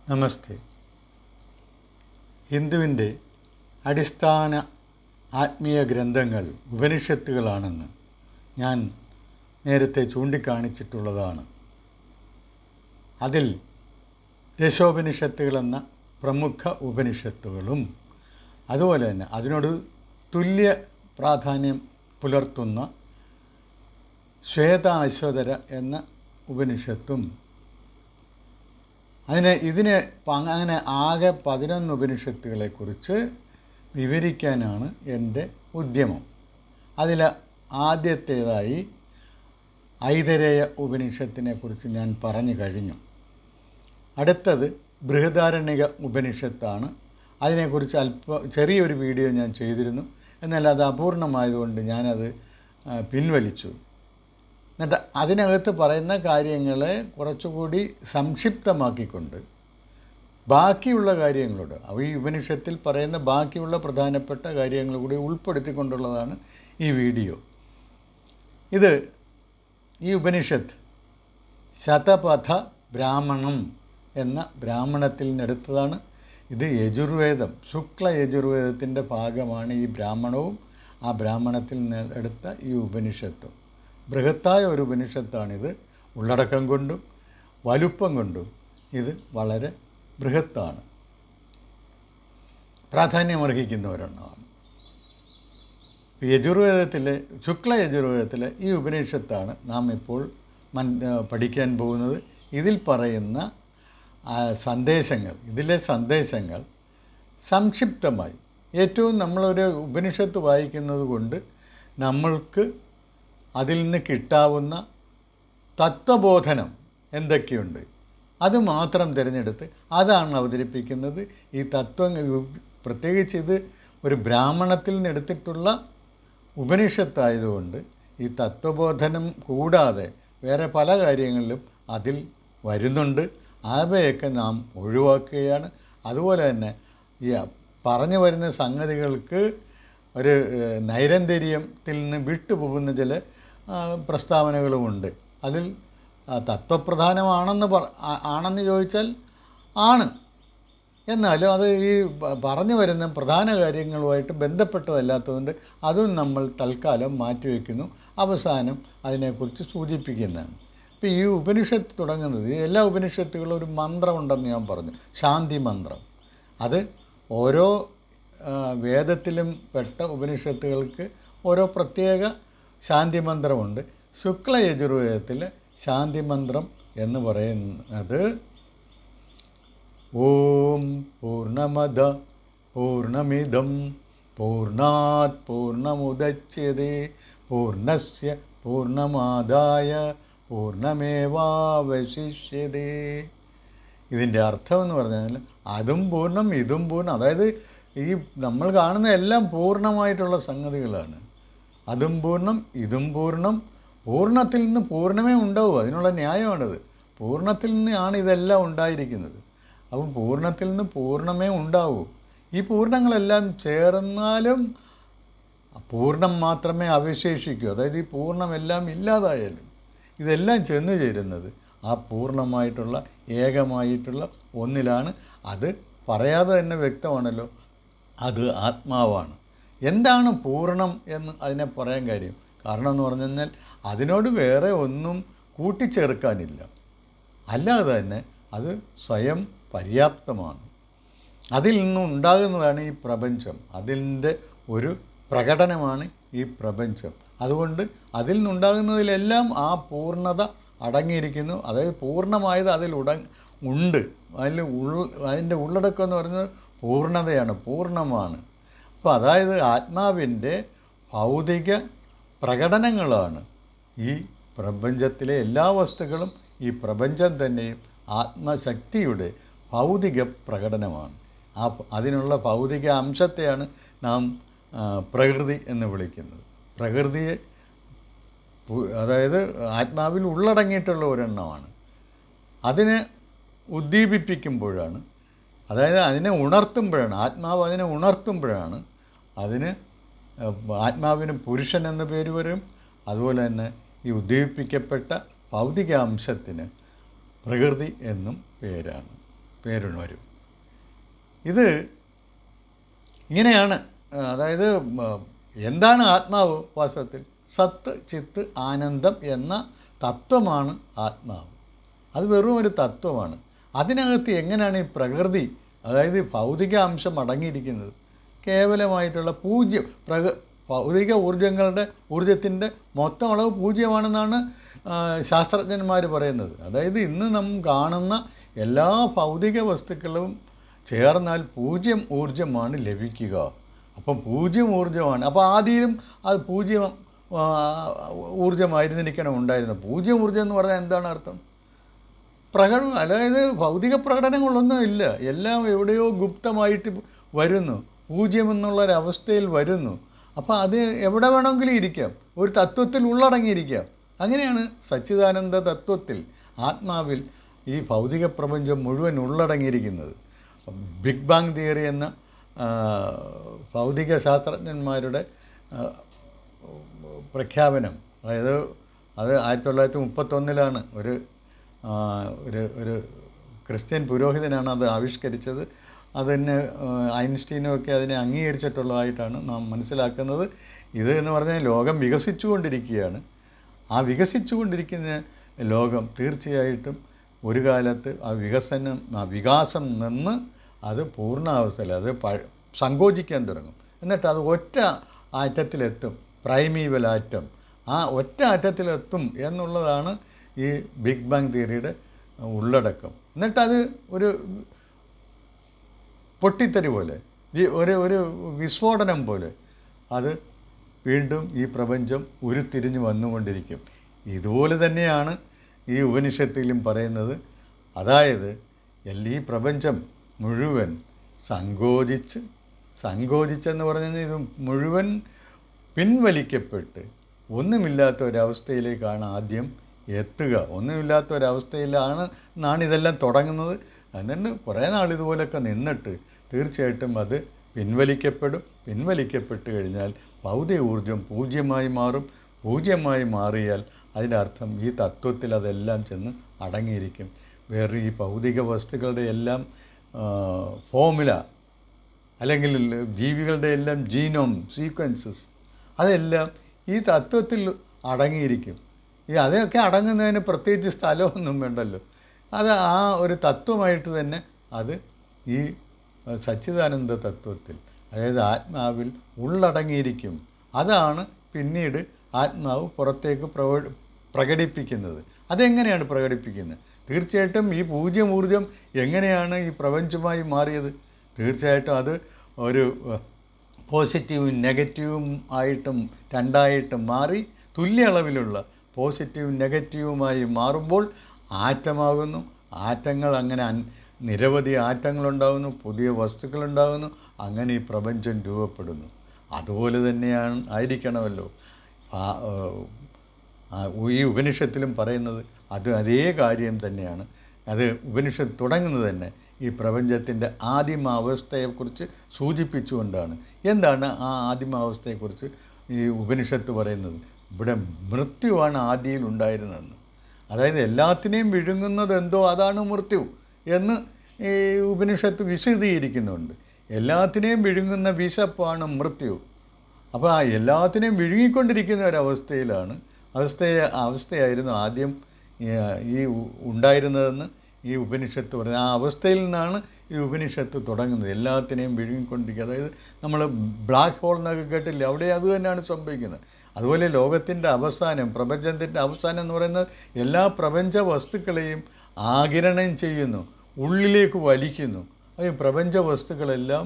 നമസ്തേ. ഹിന്ദുവിൻ്റെ അടിസ്ഥാന ആത്മീയ ഗ്രന്ഥങ്ങൾ ഉപനിഷത്തുകളാണെന്ന് ഞാൻ നേരത്തെ ചൂണ്ടിക്കാണിച്ചിട്ടുള്ളതാണ്. അതിൽ ദശോപനിഷത്തുകളെന്ന പ്രമുഖ ഉപനിഷത്തുകളും അതുപോലെ തന്നെ അതിനോട് തുല്യ പ്രാധാന്യം പുലർത്തുന്ന ശ്വേത അശ്വതര എന്ന ഉപനിഷത്തും അങ്ങനെ ആകെ 11 ഉപനിഷത്തുകളെക്കുറിച്ച് വിവരിക്കാനാണ് എൻ്റെ ഉദ്യമം. അതിൽ ആദ്യത്തേതായി ഐതരേയ ഉപനിഷത്തിനെക്കുറിച്ച് ഞാൻ പറഞ്ഞു കഴിഞ്ഞു. അടുത്തത് ബൃഹദാരണ്യക ഉപനിഷത്താണ്. അതിനെക്കുറിച്ച് ചെറിയൊരു വീഡിയോ ഞാൻ ചെയ്തിരുന്നു. എന്നാൽ അത് അപൂർണമായതുകൊണ്ട് ഞാനത് പിൻവലിച്ചു. എന്നിട്ട് അതിനകത്ത് പറയുന്ന കാര്യങ്ങളെ കുറച്ചുകൂടി സംക്ഷിപ്തമാക്കിക്കൊണ്ട് ബാക്കിയുള്ള കാര്യങ്ങളോട് ഈ ഉപനിഷത്തിൽ പറയുന്ന ബാക്കിയുള്ള പ്രധാനപ്പെട്ട കാര്യങ്ങൾ കൂടി ഉൾപ്പെടുത്തിക്കൊണ്ടുള്ളതാണ് ഈ വീഡിയോ. ഈ ഉപനിഷത്ത് ശതപഥ ബ്രാഹ്മണം എന്ന ബ്രാഹ്മണത്തിൽ നിന്നെടുത്തതാണ്. ഇത് യജുർവേദം, ശുക്ല യജുർവേദത്തിൻ്റെ ഭാഗമാണ് ഈ ബ്രാഹ്മണവും. ആ ബ്രാഹ്മണത്തിൽ നിന്ന് എടുത്ത ഈ ഉപനിഷത്തും ബൃഹത്തായ ഒരു ഉപനിഷത്താണിത്. ഉള്ളടക്കം കൊണ്ടും വലുപ്പം കൊണ്ടും ഇത് വളരെ ബൃഹത്താണ്, പ്രാധാന്യമർഹിക്കുന്ന ഒരെണ്ണമാണ്. ശുക്ല യജുർവേദത്തിലെ ഈ ഉപനിഷത്താണ് നാം ഇപ്പോൾ പഠിക്കാൻ പോകുന്നത്. ഇതിൽ പറയുന്ന ഇതിലെ സന്ദേശങ്ങൾ സംക്ഷിപ്തമായി, ഏറ്റവും നമ്മളൊരു ഉപനിഷത്ത് വായിക്കുന്നത് കൊണ്ട് നമ്മൾക്ക് അതിൽ നിന്ന് കിട്ടാവുന്ന തത്വബോധനം എന്തൊക്കെയുണ്ട് അത് മാത്രം തിരഞ്ഞെടുത്ത് അതാണ് അവതരിപ്പിക്കുന്നത്. ഈ പ്രത്യേകിച്ച് ഇത് ഒരു ബ്രാഹ്മണത്തിൽ നിന്ന് എടുത്തിട്ടുള്ള ഉപനിഷത്തായതുകൊണ്ട് ഈ തത്വബോധനം കൂടാതെ വേറെ പല കാര്യങ്ങളിലും അതിൽ വരുന്നുണ്ട്. അവയൊക്കെ നാം ഒഴിവാക്കുകയാണ്. അതുപോലെ തന്നെ ഈ പറഞ്ഞു വരുന്ന സംഗതികൾക്ക് ഒരു നൈരന്തര്യത്തിൽ നിന്ന് വിട്ടുപോകുന്ന ചില പ്രസ്താവനകളുമുണ്ട്. അതിൽ ആണെന്ന് ചോദിച്ചാൽ ആണ്. എന്നാലും അത് ഈ പറഞ്ഞു വരുന്ന പ്രധാന കാര്യങ്ങളുമായിട്ട് ബന്ധപ്പെട്ടതല്ലാത്തതുകൊണ്ട് അതും നമ്മൾ തൽക്കാലം മാറ്റിവെക്കുന്നു. അവസാനം അതിനെക്കുറിച്ച് സൂചിപ്പിക്കുന്നതാണ്. ഇപ്പോൾ ഈ ഉപനിഷത്ത് തുടങ്ങുന്നത്, എല്ലാ ഉപനിഷത്തുകളും ഒരു മന്ത്രമുണ്ടെന്ന് ഞാൻ പറഞ്ഞു, ശാന്തി മന്ത്രം. അത് ഓരോ വേദത്തിലും പെട്ട ഉപനിഷത്തുകൾക്ക് ഓരോ പ്രത്യേക ശാന്തി മന്ത്രമുണ്ട്. ശുക്ല യജുർവേദത്തിൽ ശാന്തി മന്ത്രം എന്ന് പറയുന്നത് ഓം പൂർണ്ണമദ പൂർണ്ണമിദം പൂർണ്ണാത് പൂർണ്ണമുദച്യതേ പൂർണ്ണസ്യ പൂർണ്ണമാദായ പൂർണ്ണമേവാവശിഷ്യതേ. ഇതിൻ്റെ അർത്ഥം എന്ന് പറഞ്ഞാൽ അതും പൂർണ്ണം ഇതും പൂർണ്ണം. അതായത് ഈ നമ്മൾ കാണുന്ന എല്ലാം പൂർണ്ണമായിട്ടുള്ള സംഗതികളാണ്. അതും പൂർണ്ണം ഇതും പൂർണ്ണം. പൂർണ്ണത്തിൽ നിന്ന് പൂർണ്ണമേ ഉണ്ടാവൂ. അതിനുള്ള ന്യായമാണത്. പൂർണ്ണത്തിൽ നിന്നാണ് ഇതെല്ലാം ഉണ്ടായിരിക്കുന്നത്. അപ്പം പൂർണ്ണത്തിൽ നിന്ന് പൂർണ്ണമേ ഉണ്ടാവൂ. ഈ പൂർണ്ണങ്ങളെല്ലാം ചേർന്നാലും പൂർണ്ണം മാത്രമേ അവശേഷിക്കൂ. അതായത് ഈ പൂർണ്ണമെല്ലാം ഇല്ലാതായാലും ഇതെല്ലാം ചെന്ന് ചേരുന്നത് ആ പൂർണ്ണമായിട്ടുള്ള ഏകമായിട്ടുള്ള ഒന്നിലാണ്. അത് പറയാതെ തന്നെ വ്യക്തമാണല്ലോ, അത് ആത്മാവാണ്. എന്താണ് പൂർണ്ണം എന്ന് അതിനെ പറയാൻ കാരണം എന്ന് പറഞ്ഞു കഴിഞ്ഞാൽ അതിനോട് വേറെ ഒന്നും കൂട്ടിച്ചേർക്കാനില്ല. അല്ലാതെ തന്നെ അത് സ്വയം പര്യാപ്തമാണ്. അതിൽ നിന്നും ഉണ്ടാകുന്നതാണ് ഈ പ്രപഞ്ചം. അതിൻ്റെ ഒരു പ്രകടനമാണ് ഈ പ്രപഞ്ചം. അതുകൊണ്ട് അതിൽ നിന്നുണ്ടാകുന്നതിലെല്ലാം ആ പൂർണ്ണത അടങ്ങിയിരിക്കുന്നു. അതായത് പൂർണ്ണമായത് ഉണ്ട്. അതിൻ്റെ ഉള്ളടക്കം എന്ന് പറയുന്നത് പൂർണ്ണതയാണ്, പൂർണ്ണമാണ്. അപ്പോൾ അതായത് ആത്മാവിൻ്റെ ഭൗതിക പ്രകടനങ്ങളാണ് ഈ പ്രപഞ്ചത്തിലെ എല്ലാ വസ്തുക്കളും. ഈ പ്രപഞ്ചം തന്നെയും ആത്മശക്തിയുടെ ഭൗതിക പ്രകടനമാണ്. അതിനുള്ള ഭൗതിക അംശത്തെയാണ് നാം പ്രകൃതി എന്ന് വിളിക്കുന്നത്. പ്രകൃതിയെ അതായത് ആത്മാവിൽ ഉള്ളടങ്ങിയിട്ടുള്ള ഒരെണ്ണമാണ്. അതിനെ ഉദ്ദീപിപ്പിക്കുമ്പോഴാണ്, അതായത് അതിനെ ഉണർത്തുമ്പോഴാണ്, ആത്മാവ് അതിനെ ഉണർത്തുമ്പോഴാണ് ആത്മാവിന് പുരുഷൻ എന്ന പേര് വരും. അതുപോലെ തന്നെ ഈ ഉദ്ദീപിപ്പിക്കപ്പെട്ട ഭൗതിക അംശത്തിന് പ്രകൃതി എന്നും പേരാണ്. പേരും വരും. ഇത് ഇങ്ങനെയാണ്. അതായത് എന്താണ് ആത്മാവ്? വാസ്തവത്തിൽ സത്ത് ചിത്ത് ആനന്ദം എന്ന തത്വമാണ് ആത്മാവ്. അത് വെറും ഒരു തത്വമാണ്. അതിനകത്ത് എങ്ങനെയാണ് ഈ പ്രകൃതി, അതായത് ഭൗതിക അംശം അടങ്ങിയിരിക്കുന്നത്? കേവലമായിട്ടുള്ള പൂജ്യം ഭൗതിക ഊർജത്തിൻ്റെ മൊത്തം അളവ് പൂജ്യമാണെന്നാണ് ശാസ്ത്രജ്ഞന്മാർ പറയുന്നത്. അതായത് ഇന്ന് നാം കാണുന്ന എല്ലാ ഭൗതിക വസ്തുക്കളും ചേർന്നാൽ പൂജ്യം ഊർജമാണ് ലഭിക്കുക. അപ്പം പൂജ്യം ഊർജമാണ്. അപ്പോൾ ആദ്യം അത് പൂജ്യം ഊർജമായിരുന്നിരിക്കണം ഉണ്ടായിരുന്നത്. പൂജ്യം ഊർജം എന്ന് പറഞ്ഞാൽ എന്താണ് അർത്ഥം? പ്രകടനം, അതായത് ഭൗതിക പ്രകടനങ്ങളൊന്നും ഇല്ല. എല്ലാം എവിടെയോ ഗുപ്തമായിട്ട് വരുന്നു, പൂജ്യം എന്നുള്ളൊരവസ്ഥയിൽ വരുന്നു. അപ്പോൾ അത് എവിടെ വേണമെങ്കിലും ഇരിക്കാം, ഒരു തത്വത്തിൽ ഉള്ളടങ്ങിയിരിക്കാം. അങ്ങനെയാണ് സച്ചിദാനന്ദ തത്വത്തിൽ, ആത്മാവിൽ ഈ ഭൗതിക പ്രപഞ്ചം മുഴുവൻ ഉള്ളടങ്ങിയിരിക്കുന്നത്. ബിഗ് ബാങ് തിയറി എന്ന ഭൗതിക ശാസ്ത്രജ്ഞന്മാരുടെ പ്രഖ്യാപനം, അതായത് അത് 1931 ഒരു ഒരു ക്രിസ്ത്യൻ പുരോഹിതനാണ് അത് ആവിഷ്കരിച്ചത്. അതിന് ഐൻസ്റ്റീനുമൊക്കെ അതിനെ അംഗീകരിച്ചിട്ടുള്ളതായിട്ടാണ് നാം മനസ്സിലാക്കുന്നത്. ഇത് എന്ന് പറഞ്ഞാൽ ലോകം വികസിച്ചുകൊണ്ടിരിക്കുകയാണ്. ആ വികസിച്ചുകൊണ്ടിരിക്കുന്ന ലോകം തീർച്ചയായിട്ടും ഒരു കാലത്ത് ആ വികാസം നിന്ന് അത് പൂർണ്ണാവസ്ഥയിൽ അത് സങ്കോചിക്കാൻ തുടങ്ങും. എന്നിട്ട് അത് ഒറ്റ ആറ്റത്തിലെത്തും, പ്രൈമീവൽ ആറ്റം. ആ ഒറ്റ ആറ്റത്തിലെത്തും എന്നുള്ളതാണ് ഈ ബിഗ് ബാങ് തിയറിയുടെ ഉള്ളടക്കം. എന്നിട്ടത് ഒരു പൊട്ടിത്തെറി പോലെ, ഒരു വിസ്ഫോടനം പോലെ അത് വീണ്ടും ഈ പ്രപഞ്ചം ഉരുത്തിരിഞ്ഞ് വന്നുകൊണ്ടിരിക്കും. ഇതുപോലെ തന്നെയാണ് ഈ ഉപനിഷത്തിലും പറയുന്നത്. അതായത് ഈ പ്രപഞ്ചം മുഴുവൻ സങ്കോചിച്ചെന്ന് പറഞ്ഞാൽ ഇത് മുഴുവൻ പിൻവലിക്കപ്പെട്ട് ഒന്നുമില്ലാത്ത ഒരവസ്ഥയിലേക്കാണ് ആദ്യം എത്തുക. ഒന്നുമില്ലാത്ത ഒരവസ്ഥയിലാണ് ഇതെല്ലാം തുടങ്ങുന്നത്. എന്നിട്ട് കുറേ നാൾ ഇതുപോലൊക്കെ നിന്നിട്ട് തീർച്ചയായിട്ടും അത് പിൻവലിക്കപ്പെട്ട് കഴിഞ്ഞാൽ ഭൗതിക ഊർജം പൂജ്യമായി മാറും. പൂജ്യമായി മാറിയാൽ അതിൻ്റെ അർത്ഥം ഈ തത്വത്തിൽ അതെല്ലാം ചെന്ന് അടങ്ങിയിരിക്കും. വേറെ ഈ ഭൗതിക വസ്തുക്കളുടെ എല്ലാം ഫോമുല, അല്ലെങ്കിൽ ജീവികളുടെ എല്ലാം ജീനോം സീക്വൻസസ്, അതെല്ലാം ഈ തത്വത്തിൽ അടങ്ങിയിരിക്കും. അതൊക്കെ അടങ്ങുന്നതിന് പ്രത്യേകിച്ച് സ്ഥലമൊന്നും വേണ്ടല്ലോ. അത് ആ ഒരു തത്വമായിട്ട് തന്നെ അത് ഈ സച്ചിദാനന്ദ തത്വത്തിൽ, അതായത് ആത്മാവിൽ ഉള്ളടങ്ങിയിരിക്കും. അതാണ് പിന്നീട് ആത്മാവ് പുറത്തേക്ക് പ്രകടിപ്പിക്കുന്നത്. അതെങ്ങനെയാണ് പ്രകടിപ്പിക്കുന്നത്? തീർച്ചയായിട്ടും ഈ പൂജ്യം ഊർജം എങ്ങനെയാണ് ഈ പ്രപഞ്ചമായി മാറിയത്? തീർച്ചയായിട്ടും അത് ഒരു പോസിറ്റീവും നെഗറ്റീവും ആയിട്ടും രണ്ടായിട്ടും മാറി തുല്യ അളവിലുള്ള പോസിറ്റീവും നെഗറ്റീവുമായി മാറുമ്പോൾ ആറ്റമാകുന്നു. ആറ്റങ്ങൾ അങ്ങനെ നിരവധി ആറ്റങ്ങളുണ്ടാകുന്നു, പുതിയ വസ്തുക്കളുണ്ടാകുന്നു. അങ്ങനെ ഈ പ്രപഞ്ചം രൂപപ്പെടുന്നു. അതുപോലെ തന്നെയാണ് ആയിരിക്കണമല്ലോ ഈ ഉപനിഷത്തിലും പറയുന്നത്. അതേ കാര്യം തന്നെയാണ്. അത് ഉപനിഷത്ത് തുടങ്ങുന്നത് തന്നെ ഈ പ്രപഞ്ചത്തിൻ്റെ ആദിമാവസ്ഥയെക്കുറിച്ച് സൂചിപ്പിച്ചുകൊണ്ടാണ്. എന്താണ് ആ ആദിമാവസ്ഥയെക്കുറിച്ച് ഈ ഉപനിഷത്ത് പറയുന്നത്? ഇവിടെ മൃത്യുവാണ് ആദിയിൽ ഉണ്ടായിരുന്നതെന്ന്. അതായത് എല്ലാത്തിനെയും വിഴുങ്ങുന്നത് എന്തോ അതാണ് മൃത്യു എന്ന് ഈ ഉപനിഷത്ത് വിശദീകരിക്കുന്നുണ്ട്. എല്ലാത്തിനെയും വിഴുങ്ങുന്ന വിശപ്പാണ് മൃത്യു. അപ്പോൾ ആ എല്ലാത്തിനെയും വിഴുങ്ങിക്കൊണ്ടിരിക്കുന്ന അവസ്ഥയായിരുന്നു ആദ്യം ഈ ഉണ്ടായിരുന്നതെന്ന് ഈ ഉപനിഷത്ത് പറയുന്നത്. ആ അവസ്ഥയിൽ നിന്നാണ് ഈ ഉപനിഷത്ത് തുടങ്ങുന്നത്. എല്ലാത്തിനെയും വിഴുങ്ങിക്കൊണ്ടിരിക്കുക. അതായത് നമ്മൾ ബ്ലാക്ക് ഹോൾ എന്നൊക്കെ കേട്ടില്ല, അവിടെ അത് തന്നെയാണ് സംഭവിക്കുന്നത്. അതുപോലെ ലോകത്തിൻ്റെ അവസാനം, പ്രപഞ്ചത്തിൻ്റെ അവസാനം എന്ന് പറയുന്നത് എല്ലാ പ്രപഞ്ച വസ്തുക്കളെയും ആഗിരണം ചെയ്യുന്നു, ഉള്ളിലേക്ക് വലിക്കുന്നു. ഈ പ്രപഞ്ച വസ്തുക്കളെല്ലാം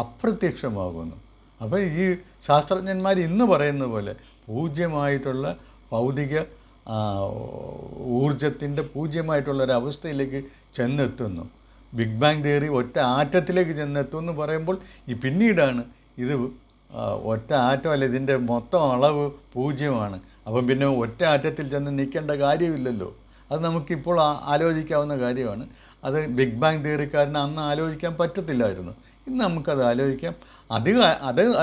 അപ്രത്യക്ഷമാകുന്നു. അപ്പോൾ ഈ ശാസ്ത്രജ്ഞന്മാർ ഇന്ന് പറയുന്ന പോലെ പൂജ്യമായിട്ടുള്ള ഭൗതിക ഊർജത്തിൻ്റെ പൂജ്യമായിട്ടുള്ളൊരവസ്ഥയിലേക്ക് ചെന്നെത്തുന്നു. ബിഗ് ബാങ് തിയറി ഒറ്റ ആറ്റത്തിലേക്ക് ചെന്നെത്തുമെന്ന് പറയുമ്പോൾ പിന്നീടാണ് ഇത് ഒറ്റ ആറ്റമല്ല, ഇതിൻ്റെ മൊത്തം അളവ് പൂജ്യമാണ്. അപ്പം പിന്നെ ഒറ്റ ആറ്റത്തിൽ ചെന്ന് നിൽക്കേണ്ട കാര്യമില്ലല്ലോ. അത് നമുക്കിപ്പോൾ ആലോചിക്കാവുന്ന കാര്യമാണ്. അത് ബിഗ് ബാങ് തിയറിക്കാരന് അന്ന് ആലോചിക്കാൻ പറ്റത്തില്ലായിരുന്നു. ഇന്ന് നമുക്കത് ആലോചിക്കാം.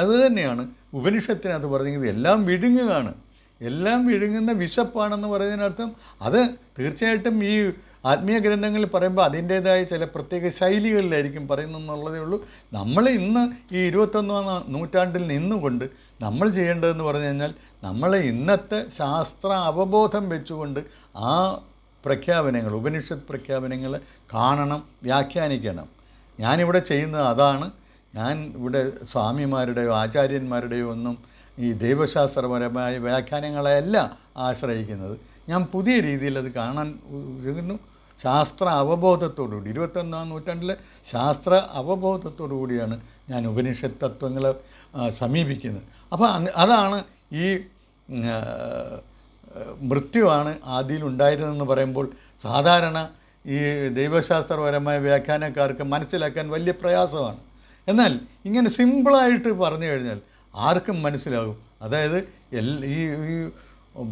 അത് തന്നെയാണ് ഉപനിഷത്തിനകത്ത് പറഞ്ഞത്. എല്ലാം വിഴുങ്ങുകയാണ്, എല്ലാം വിഴുങ്ങുന്ന വിശപ്പാണെന്ന് പറയുന്നതിനർത്ഥം അത് തീർച്ചയായിട്ടും ഈ ആത്മീയ ഗ്രന്ഥങ്ങളിൽ പറയുമ്പോൾ അതിൻ്റേതായ ചില പ്രത്യേക ശൈലികളിലായിരിക്കും പറയുന്നതെന്നുള്ളതേ ഉള്ളൂ. നമ്മൾ ഇന്ന് ഈ 21-ാം നൂറ്റാണ്ടിൽ നിന്നുകൊണ്ട് നമ്മൾ ചെയ്യേണ്ടതെന്ന് പറഞ്ഞു കഴിഞ്ഞാൽ നമ്മൾ ഇന്നത്തെ ശാസ്ത്ര അവബോധം വെച്ചുകൊണ്ട് ആ പ്രഖ്യാപനങ്ങൾ, ഉപനിഷത്ത് പ്രഖ്യാപനങ്ങൾ കാണണം, വ്യാഖ്യാനിക്കണം. ഞാനിവിടെ ചെയ്യുന്നത് അതാണ്. ഞാൻ ഇവിടെ സ്വാമിമാരുടെയോ ആചാര്യന്മാരുടെയോ ഒന്നും ഈ ദൈവശാസ്ത്രപരമായ വ്യാഖ്യാനങ്ങളെയല്ല ആശ്രയിക്കുന്നത്. ഞാൻ പുതിയ രീതിയിൽ അത് കാണാൻ ഉദ്ദേശിക്കുന്നു. ശാസ്ത്ര അവബോധത്തോടുകൂടി 21-ാം നൂറ്റാണ്ടിലെ ശാസ്ത്ര അവബോധത്തോടു കൂടിയാണ് ഞാൻ ഉപനിഷത്ത് തത്വങ്ങൾ സമീപിക്കുന്നത്. അപ്പോൾ അതാണ് ഈ മൃത്യുവാണ് ആദിയിലുണ്ടായിരുന്നതെന്ന് പറയുമ്പോൾ സാധാരണ ഈ ദൈവശാസ്ത്രപരമായ വ്യാഖ്യാനക്കാർക്ക് മനസ്സിലാക്കാൻ വലിയ പ്രയാസമാണ്. എന്നാൽ ഇങ്ങനെ സിമ്പിളായിട്ട് പറഞ്ഞു കഴിഞ്ഞാൽ ആർക്കും മനസ്സിലാകും. അതായത് ഈ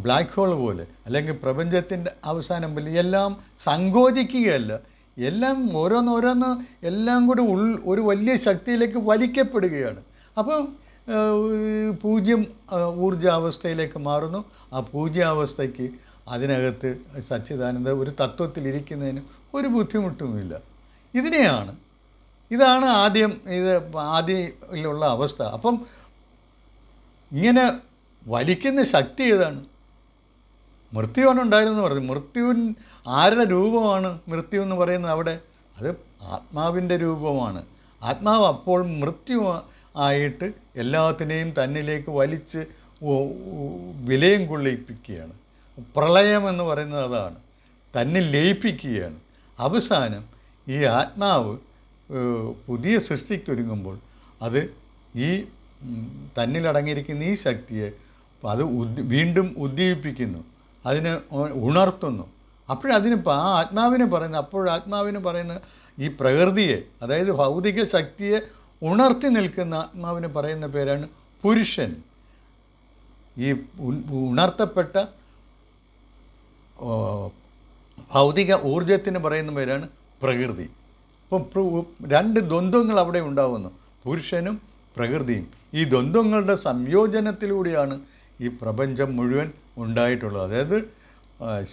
ബ്ലാക്ക് ഹോൾ പോലെ അല്ലെങ്കിൽ പ്രപഞ്ചത്തിൻ്റെ അവസാനം പോലെ എല്ലാം സങ്കോചിക്കുകയല്ല, എല്ലാം ഓരോന്നോരോന്ന് എല്ലാം കൂടി ഒരു വലിയ ശക്തിയിലേക്ക് വലിക്കപ്പെടുകയാണ്. അപ്പം പൂജ്യം ഊർജാവസ്ഥയിലേക്ക് മാറുന്നു. ആ പൂജ്യാവസ്ഥയ്ക്ക് അതിനകത്ത് സച്ചിദാനന്ദ ഒരു തത്വത്തിലിരിക്കുന്നതിന് ഒരു ബുദ്ധിമുട്ടുമില്ല. ഇതാണ് ആദ്യമുള്ള അവസ്ഥ. അപ്പം ഇങ്ങനെ വലിക്കുന്ന ശക്തി ഏതാണ്? മൃത്യുവാണ് ഉണ്ടായിരുന്നെന്ന് പറഞ്ഞു. മൃത്യുവിൻ ആരുടെ രൂപമാണ് മൃത്യു എന്ന് പറയുന്നത്? അവിടെ അത് ആത്മാവിൻ്റെ രൂപമാണ്. ആത്മാവ് അപ്പോൾ മൃത്യു ആയിട്ട് എല്ലാത്തിനെയും തന്നിലേക്ക് വലിച്ച് വിലയം കൊള്ളിപ്പിക്കുകയാണ്. പ്രളയം എന്ന് പറയുന്നത് അതാണ്, തന്നിൽ ലയിപ്പിക്കുകയാണ്. അവസാനം ഈ ആത്മാവ് പുതിയ സൃഷ്ടിക്കൊരുങ്ങുമ്പോൾ അത് ഈ തന്നിലടങ്ങിയിരിക്കുന്ന ഈ ശക്തിയെ അത് വീണ്ടും ഉദ്ദീപിക്കുന്നു, അതിനെ ഉണർത്തുന്നു. ആ ആത്മാവിന് പറയുന്ന ഈ പ്രകൃതിയെ, അതായത് ഭൗതിക ശക്തിയെ ഉണർത്തി നിൽക്കുന്ന ആത്മാവിന് പറയുന്ന പേരാണ് പുരുഷൻ. ഈ ഉണർത്തപ്പെട്ട ഭൗതിക ഊർജത്തിന് പറയുന്ന പേരാണ് പ്രകൃതി. അപ്പം രണ്ട് ദ്വന്ദ്വങ്ങൾ അവിടെ ഉണ്ടാകുന്നു, പുരുഷനും പ്രകൃതിയും. ഈ ദ്വന്ദ്വങ്ങളുടെ സംയോജനത്തിലൂടെയാണ് ഈ പ്രപഞ്ചം മുഴുവൻ ഉണ്ടായിട്ടുള്ളത്. അതായത്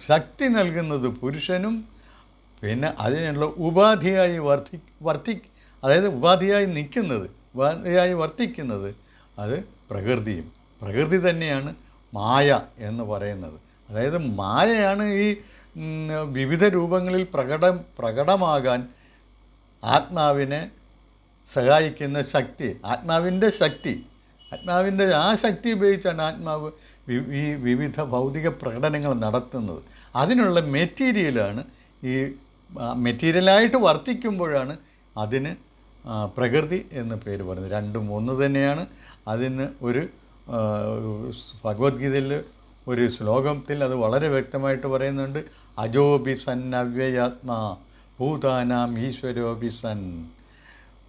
ശക്തി നൽകുന്നത് പുരുഷനും, പിന്നെ അതിനുള്ള ഉപാധിയായി അതായത് ഉപാധിയായി വർത്തിക്കുന്നത് അത് പ്രകൃതിയും. പ്രകൃതി തന്നെയാണ് മായ എന്ന് പറയുന്നത്. അതായത് മായയാണ് ഈ വിവിധ രൂപങ്ങളിൽ പ്രകടമാകാൻ ആത്മാവിനെ സഹായിക്കുന്ന ശക്തി, ആത്മാവിൻ്റെ ആ ശക്തി ഉപയോഗിച്ചാണ് ആത്മാവ് ഈ വിവിധ ഭൗതിക പ്രകടനങ്ങൾ നടത്തുന്നത്. അതിനുള്ള മെറ്റീരിയലാണ് മെറ്റീരിയലായിട്ട് വർത്തിക്കുമ്പോഴാണ് അതിന് പ്രകൃതി എന്ന് പേര് പറയുന്നത്. രണ്ടും ഒന്ന് തന്നെയാണ്. അതിന് ഒരു ഭഗവത്ഗീതയിൽ ഒരു ശ്ലോകത്തിൽ അത് വളരെ വ്യക്തമായിട്ട് പറയുന്നുണ്ട്. അജോബി സൻ അവ്യയാത്മാ ഭൂതാനാം ഈശ്വരോബി സൻ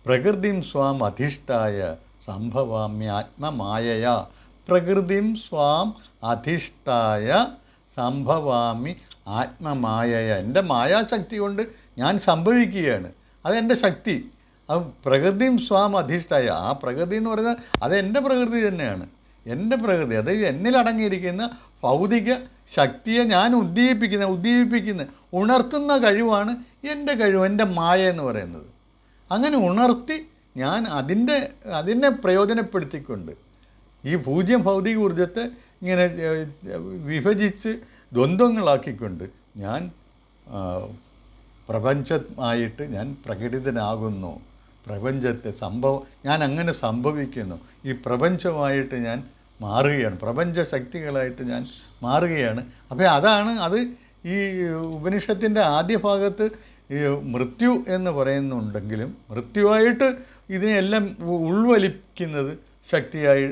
പ്രകൃതിം സ്വാം അധിഷ്ഠായ സംഭവാമ്യ ആത്മമായയാ. പ്രകൃതിം സ്വാം അധിഷ്ഠായ സംഭവാമി ആത്മമായയ. എൻ്റെ മായാശക്തി കൊണ്ട് ഞാൻ സംഭവിക്കുകയാണ്, അതെൻ്റെ ശക്തി. അത് പ്രകൃതിയും സ്വാം അധിഷ്ഠായ. ആ പ്രകൃതി എന്ന് പറയുന്നത് അത് എൻ്റെ പ്രകൃതി തന്നെയാണ്. എൻ്റെ പ്രകൃതി, അതായത് എന്നിലടങ്ങിയിരിക്കുന്ന ഭൗതിക ശക്തിയെ ഞാൻ ഉദ്ദീപിക്കുന്ന ഉണർത്തുന്ന കഴിവാണ് എൻ്റെ കഴിവ്, എൻ്റെ മായ എന്ന് പറയുന്നത്. അങ്ങനെ ഉണർത്തി ഞാൻ അതിനെ പ്രയോജനപ്പെടുത്തിക്കൊണ്ട് ഈ പൂജ്യം ഭൗതിക ഊർജത്തെ ഇങ്ങനെ വിഭജിച്ച് ദ്വന്ദ്വങ്ങളാക്കിക്കൊണ്ട് ഞാൻ പ്രപഞ്ചമായിട്ട് ഞാൻ പ്രകടിതനാകുന്നു. പ്രപഞ്ചത്തെ ഞാൻ അങ്ങനെ സംഭവിക്കുന്നു. ഈ പ്രപഞ്ചമായിട്ട് ഞാൻ മാറുകയാണ്, പ്രപഞ്ച ശക്തികളായിട്ട് ഞാൻ മാറുകയാണ്. അപ്പോൾ അത് ഈ ഉപനിഷത്തിൻ്റെ ആദ്യ ഭാഗത്ത് ഈ മൃത്യു എന്ന് പറയുന്നുണ്ടെങ്കിലും മൃത്യുവായിട്ട് ഇതിനെല്ലാം ഉൾവലിക്കുന്നത് ശക്തിയായി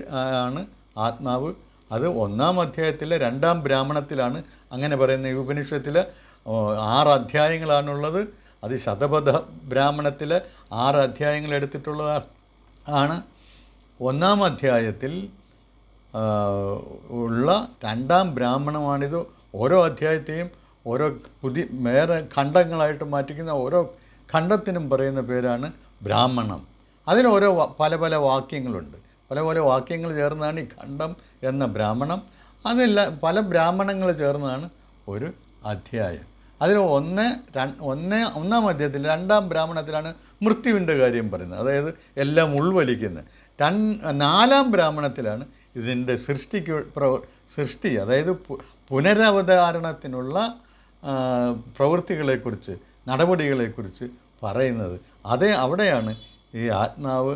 ആണ് ആത്മാവ്. അത് 1-ാം അധ്യായത്തിലെ 2-ാം ബ്രാഹ്മണത്തിലാണ് അങ്ങനെ പറയുന്ന. ഈ ഉപനിഷത്തിൽ 6 അധ്യായങ്ങളാണുള്ളത്. അത് ശതപഥ ബ്രാഹ്മണത്തിൽ 6 അധ്യായങ്ങൾ എടുത്തിട്ടുള്ളതാണ്. 1-ാം അധ്യായത്തിൽ ഉള്ള 2-ാം ബ്രാഹ്മണമാണിത്. ഓരോ അധ്യായത്തെയും ഓരോ വേറെ ഖണ്ഡങ്ങളായിട്ട് മാറ്റിക്കുന്ന ഓരോ ഖണ്ഡത്തിനും പറയുന്ന പേരാണ് ബ്രാഹ്മണം. അതിലോരോ പല വാക്യങ്ങളുണ്ട്. പല വാക്യങ്ങൾ ചേർന്നാണ് ഈ ഖണ്ഡം എന്ന ബ്രാഹ്മണം. അതെല്ലാം പല ബ്രാഹ്മണങ്ങൾ ചേർന്നാണ് ഒരു അധ്യായം. അതിൽ ഒന്നാം അധ്യായത്തിൽ 2-ാം ബ്രാഹ്മണത്തിലാണ് മൃത്യുവിൻ്റെ കാര്യം പറയുന്നത്, അതായത് എല്ലാം ഉൾവലിക്കുന്നത്. 4-ാം ബ്രാഹ്മണത്തിലാണ് ഇതിൻ്റെ സൃഷ്ടി, അതായത് പുനരവതാരണത്തിനുള്ള പ്രവൃത്തികളെക്കുറിച്ച്, നടപടികളെക്കുറിച്ച് പറയുന്നത്. അവിടെയാണ് ഈ ആത്മാവ്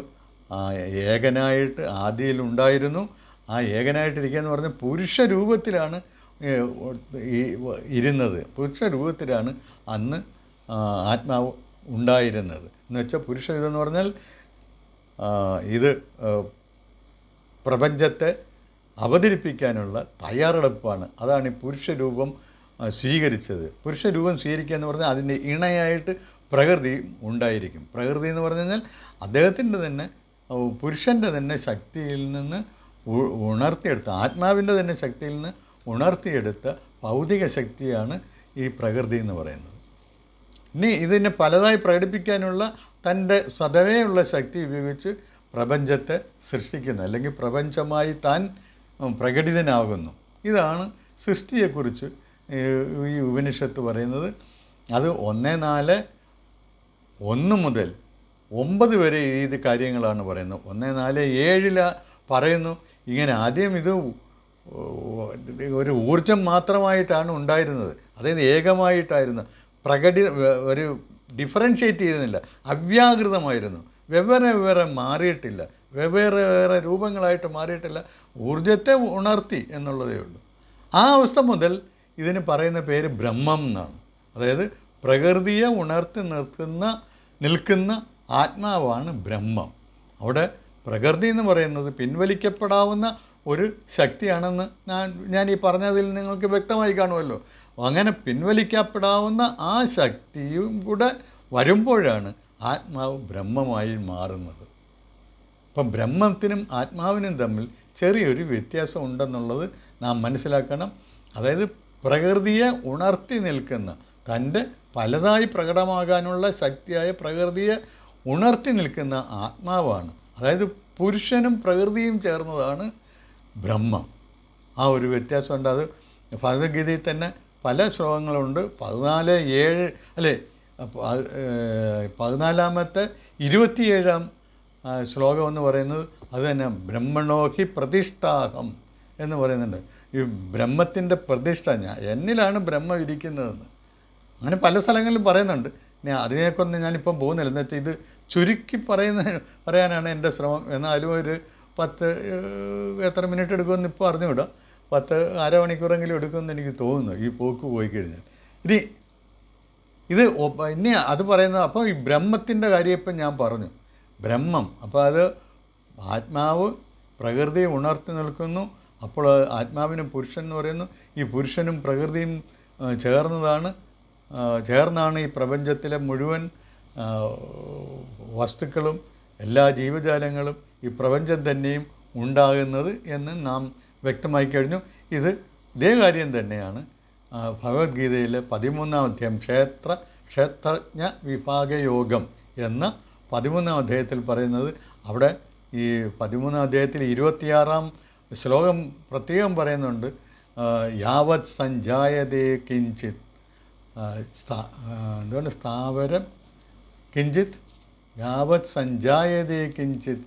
ഏകനായിട്ട് ആദിയിലുണ്ടായിരുന്നു. ആ ഏകനായിട്ടിരിക്കുക എന്ന് പറഞ്ഞാൽ പുരുഷ രൂപത്തിലാണ് ഇരുന്നത്. പുരുഷ രൂപത്തിലാണ് അന്ന് ആത്മാവ് ഉണ്ടായിരുന്നത്. എന്ന് വെച്ചാൽ പുരുഷ രൂപം എന്ന് പറഞ്ഞാൽ ഇത് പ്രപഞ്ചത്തെ അവതരിപ്പിക്കാനുള്ള തയ്യാറെടുപ്പാണ്. അതാണ് ഈ പുരുഷരൂപം സ്വീകരിച്ചത്. പുരുഷരൂപം സ്വീകരിക്കുക എന്ന് പറഞ്ഞാൽ അതിൻ്റെ ഇണയായിട്ട് പ്രകൃതി ഉണ്ടായിരിക്കും. പ്രകൃതി എന്ന് പറഞ്ഞു കഴിഞ്ഞാൽ അദ്ദേഹത്തിൻ്റെ തന്നെ പുരുഷൻ്റെ തന്നെ ശക്തിയിൽ നിന്ന് ഉണർത്തിയെടുത്ത, ആത്മാവിൻ്റെ തന്നെ ശക്തിയിൽ നിന്ന് ഉണർത്തിയെടുത്ത ഭൗതിക ശക്തിയാണ് ഈ പ്രകൃതി എന്ന് പറയുന്നത്. ഇനി ഇതിനെ പലതായി പ്രകടിപ്പിക്കാനുള്ള തൻ്റെ സ്വതവേയുള്ള ശക്തി ഉപയോഗിച്ച് പ്രപഞ്ചത്തെ സൃഷ്ടിക്കുന്നു, അല്ലെങ്കിൽ പ്രപഞ്ചമായി താൻ പ്രകടിതനാകുന്നു. ഇതാണ് സൃഷ്ടിയെക്കുറിച്ച് ഈ ഉപനിഷത്ത് പറയുന്നത്. അത് 1:4 മുതൽ 9 വരെ ഇത് കാര്യങ്ങളാണ് പറയുന്നത്. 1:4-7 പറയുന്നു ഇങ്ങനെ. ആദ്യം ഇത് ഒരു ഊർജം മാത്രമായിട്ടാണ് ഉണ്ടായിരുന്നത്, അതായത് ഏകമായിട്ടായിരുന്നു, ഒരു ഡിഫറൻഷ്യേറ്റ് ചെയ്യുന്നില്ല, അവ്യാകൃതമായിരുന്നു, വെവ്വേറെ മാറിയിട്ടില്ല, വെവ്വേറെ രൂപങ്ങളായിട്ട് മാറിയിട്ടില്ല, ഊർജത്തെ ഉണർത്തി എന്നുള്ളതേ ഉള്ളൂ. ആ അവസ്ഥ മുതൽ ഇതിന് പറയുന്ന പേര് ബ്രഹ്മം എന്നാണ്. അതായത് പ്രകൃതിയെ ഉണർത്തി നിൽക്കുന്ന ആത്മാവാണ് ബ്രഹ്മം. അവിടെ പ്രകൃതി എന്ന് പറയുന്നത് പിൻവലിക്കപ്പെടാവുന്ന ഒരു ശക്തിയാണെന്ന് ഞാൻ ഈ പറഞ്ഞതിൽ നിങ്ങൾക്ക് വ്യക്തമായി കാണുമല്ലോ. അങ്ങനെ പിൻവലിക്കപ്പെടാവുന്ന ആ ശക്തിയും കൂടെ വരുമ്പോഴാണ് ആത്മാവ് ബ്രഹ്മമായി മാറുന്നത്. അപ്പം ബ്രഹ്മത്തിനും ആത്മാവിനും തമ്മിൽ ചെറിയൊരു വ്യത്യാസം ഉണ്ടെന്നുള്ളത് നാം മനസ്സിലാക്കണം. അതായത് പ്രകൃതിയെ ഉണർത്തി നിൽക്കുന്ന, തൻ്റെ പലതായി പ്രകടമാകാനുള്ള ശക്തിയായ പ്രകൃതിയെ ഉണർത്തി നിൽക്കുന്ന ആത്മാവാണ്. അതായത് പുരുഷനും പ്രകൃതിയും ചേർന്നതാണ് ബ്രഹ്മം. ആ ഒരു വ്യത്യാസമുണ്ട്. അത് ഭഗവത്ഗീതയിൽ തന്നെ പല ശ്ലോകങ്ങളുണ്ട്. 14:7 അല്ലേ, 14-ാമത്തെ 27-ാം ശ്ലോകം എന്ന് പറയുന്നത് അത് തന്നെ, ബ്രഹ്മണോഹി പ്രതിഷ്ഠാഹം എന്ന് പറയുന്നുണ്ട്. ഈ ബ്രഹ്മത്തിൻ്റെ പ്രതിഷ്ഠ, എന്നിലാണ് ബ്രഹ്മം ഇരിക്കുന്നതെന്ന് അങ്ങനെ പല സ്ഥലങ്ങളിലും പറയുന്നുണ്ട്. അതിനെക്കൊന്നും ഞാനിപ്പം പോകുന്നില്ല. എന്ന് വെച്ചാൽ ഇത് ചുരുക്കി പറയാനാണ് എൻ്റെ ശ്രമം. എന്നാലും ഒരു 10 എത്ര മിനിറ്റ് എടുക്കുമെന്ന് ഇപ്പോൾ അറിഞ്ഞുകൂടാ, 10 അരമണിക്കൂറെങ്കിലും എടുക്കുമെന്ന് എനിക്ക് തോന്നുന്നു ഈ പോക്ക് പോയി കഴിഞ്ഞാൽ. ഇനി അത് പറയുന്നത്, അപ്പോൾ ഈ ബ്രഹ്മത്തിൻ്റെ കാര്യം ഇപ്പം ഞാൻ പറഞ്ഞു. ബ്രഹ്മം, അപ്പോൾ അത് ആത്മാവ് പ്രകൃതിയെ ഉണർത്തി നിൽക്കുന്നു. അപ്പോൾ ആത്മാവിന് പുരുഷൻ എന്ന് പറയുന്നു. ഈ പുരുഷനും പ്രകൃതിയും ചേർന്നാണ് ഈ പ്രപഞ്ചത്തിലെ മുഴുവൻ വസ്തുക്കളും എല്ലാ ജീവജാലങ്ങളും ഈ പ്രപഞ്ചം തന്നെയും ഉണ്ടാകുന്നത് എന്ന് നാം വ്യക്തമായി കഴിഞ്ഞു. ഇതേ കാര്യം തന്നെയാണ് ഭഗവത്ഗീതയിലെ 13-ാം അധ്യായം ക്ഷേത്രജ്ഞ വിഭാഗയോഗം എന്ന 13-ാം അധ്യായത്തിൽ പറയുന്നത്. അവിടെ ഈ 13-ാം അധ്യായത്തിൽ 26-ാം ശ്ലോകം പ്രത്യേകം പറയുന്നുണ്ട്. യാവത് സഞ്ജായതേ കിഞ്ചിത് എന്തുകൊണ്ട് സ്ഥാവരം കിഞ്ചിത് യാവത് സഞ്ജായതേ കിഞ്ചിത്,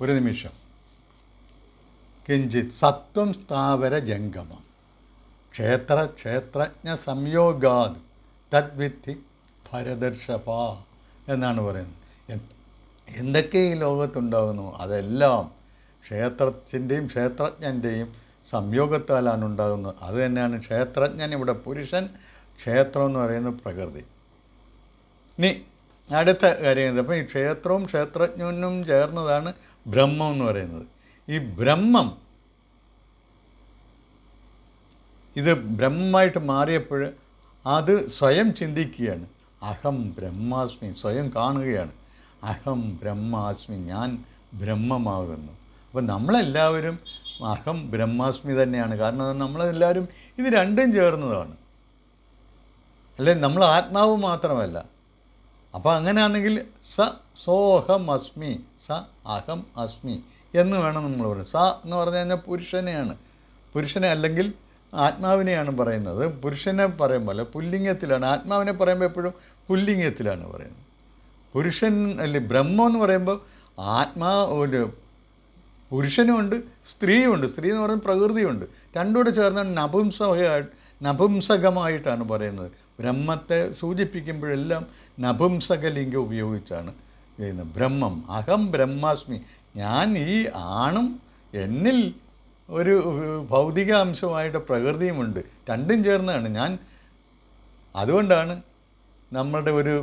ഒരു നിമിഷം, കിഞ്ചിത് സത്വം സ്ഥാവര ജംഗമം ക്ഷേത്രജ്ഞ സംയോഗാത് തദ്വിദ്ധി ഭരതർഷഭ എന്നാണ് പറയുന്നത്. എന്തൊക്കെ ഈ ലോകത്തുണ്ടാകുന്നു അതെല്ലാം ക്ഷേത്രത്തിൻ്റെയും ക്ഷേത്രജ്ഞൻ്റെയും സംയോഗത്താലാണ് ഉണ്ടാകുന്നത്. അത് തന്നെയാണ് ക്ഷേത്രജ്ഞൻ, ഇവിടെ പുരുഷൻ, ക്ഷേത്രം എന്ന് പറയുന്നത് പ്രകൃതി. ഇനി അടുത്ത കാര്യം, അപ്പം ഈ ക്ഷേത്രവും ക്ഷേത്രജ്ഞനും ചേർന്നതാണ് ബ്രഹ്മം എന്ന് പറയുന്നത്. ഈ ബ്രഹ്മം ഇത് ബ്രഹ്മമായിട്ട് മാറിയപ്പോൾ അത് സ്വയം ചിന്തിക്കുകയാണ്. അഹം ബ്രഹ്മാസ്മി, സ്വയം കാണുകയാണ്. അഹം ബ്രഹ്മാസ്മി, ഞാൻ ബ്രഹ്മമാകുന്നു. അപ്പോൾ നമ്മളെല്ലാവരും അഹം ബ്രഹ്മാസ്മി തന്നെയാണ്. കാരണം നമ്മളെല്ലാവരും ഇത് രണ്ടും ചേർന്നതാണ്, അല്ലെ? നമ്മൾ ആത്മാവ് മാത്രമല്ല. അപ്പോൾ അങ്ങനെയാണെങ്കിൽ സോഹം അസ്മി, സ അഹം അസ്മി എന്ന് വേണം നമ്മൾ പറയുന്നത്. സ എന്ന് പറഞ്ഞു കഴിഞ്ഞാൽ പുരുഷനെ അല്ലെങ്കിൽ ആത്മാവിനെയാണ് പറയുന്നത്. പുരുഷനെ പറയുമ്പോൾ പുല്ലിംഗത്തിലാണ്, ആത്മാവിനെ പറയുമ്പോൾ എപ്പോഴും പുല്ലിംഗത്തിലാണ് പറയുന്നത്. പുരുഷൻ അല്ലെ ബ്രഹ്മം എന്ന് പറയുമ്പോൾ ഒരു പുരുഷനുമുണ്ട് സ്ത്രീയുമുണ്ട്. സ്ത്രീ എന്ന് പറയുന്നത് പ്രകൃതിയുണ്ട്. രണ്ടുകൂടെ ചേർന്നാണ് നപുംസകമായിട്ടാണ് പറയുന്നത്. ബ്രഹ്മത്തെ സൂചിപ്പിക്കുമ്പോഴെല്ലാം നപുംസകലിംഗം ഉപയോഗിച്ചാണ് ചെയ്യുന്നത്. ബ്രഹ്മം അഹം ബ്രഹ്മാസ്മി, ഞാൻ ഈ ആണും എന്നിൽ ഒരു ഭൗതിക അംശമായിട്ട് പ്രകൃതിയുമുണ്ട്, രണ്ടും ചേർന്നാണ് ഞാൻ. അതുകൊണ്ടാണ് നമ്മളുടെ ഒരു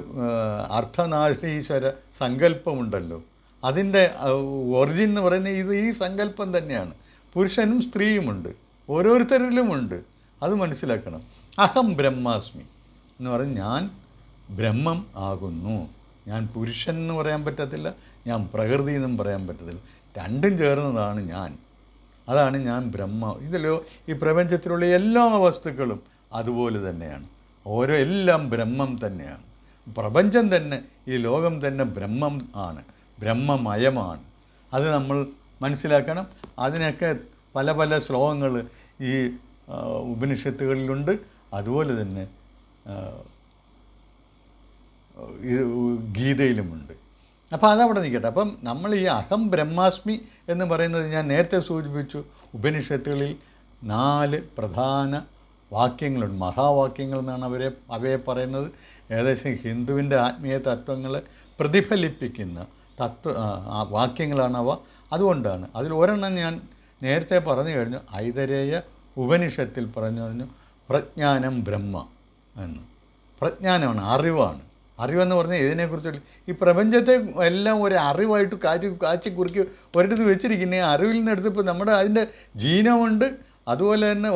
അർദ്ധനാരീശ്വര സങ്കല്പമുണ്ടല്ലോ, അതിൻ്റെ ഒറിജിൻ എന്ന് പറയുന്നത് ഈ സങ്കല്പം തന്നെയാണ്. പുരുഷനും സ്ത്രീയുമുണ്ട്, ഓരോരുത്തരിലുമുണ്ട്. അത് മനസ്സിലാക്കണം. അഹം ബ്രഹ്മാസ്മി എന്ന് പറഞ്ഞ് ഞാൻ ബ്രഹ്മം ആകുന്നു. ഞാൻ പുരുഷൻ എന്ന് പറയാൻ പറ്റത്തില്ല, ഞാൻ പ്രകൃതി എന്നും പറയാൻ പറ്റത്തില്ല, രണ്ടും ചേർന്നതാണ് ഞാൻ. അതാണ് ഞാൻ ബ്രഹ്മ. ഇതിലോ ഈ പ്രപഞ്ചത്തിലുള്ള എല്ലാ വസ്തുക്കളും അതുപോലെ തന്നെയാണ്. എല്ലാം ബ്രഹ്മം തന്നെയാണ്. പ്രപഞ്ചം തന്നെ, ഈ ലോകം തന്നെ ബ്രഹ്മം ആണ്, ബ്രഹ്മമയമാണ്. അത് നമ്മൾ മനസ്സിലാക്കണം. അതിനൊക്കെ പല പല ശ്ലോകങ്ങൾ ഈ ഉപനിഷത്തുകളിലുണ്ട്. അതുപോലെ തന്നെ ഗീതയിലുമുണ്ട്. അപ്പോൾ അതവിടെ നിൽക്കട്ടെ. അപ്പം നമ്മൾ ഈ അഹം ബ്രഹ്മാസ്മി എന്ന് പറയുന്നത് ഞാൻ നേരത്തെ സൂചിപ്പിച്ചു. ഉപനിഷത്തുകളിൽ 4 പ്രധാന വാക്യങ്ങളുണ്ട്. മഹാവാക്യങ്ങൾ എന്നാണ് അവയെ പറയുന്നത്. ഏകദേശം ഹിന്ദുവിൻ്റെ ആത്മീയ തത്വങ്ങളെ പ്രതിഫലിപ്പിക്കുന്ന വാക്യങ്ങളാണവ. അതുകൊണ്ടാണ് അതിൽ ഒരെണ്ണം ഞാൻ നേരത്തെ പറഞ്ഞു കഴിഞ്ഞു. ഐതരേയ ഉപനിഷത്തിൽ പറഞ്ഞു പ്രജ്ഞാനം ബ്രഹ്മ എന്ന്. പ്രജ്ഞാനമാണ്, അറിവാണ്. അറിവെന്ന് പറഞ്ഞാൽ ഇതിനെക്കുറിച്ചുള്ള ഈ പ്രപഞ്ചത്തെ എല്ലാം ഒരു അറിവായിട്ട് കാച്ചി കുറുക്കി ഒരിടത്ത് വെച്ചിരിക്കുന്ന ഈ അറിവിൽ നിന്ന് എടുത്തപ്പോൾ നമ്മുടെ അതിൻ്റെ ജീനമുണ്ട്, അതുപോലെ തന്നെ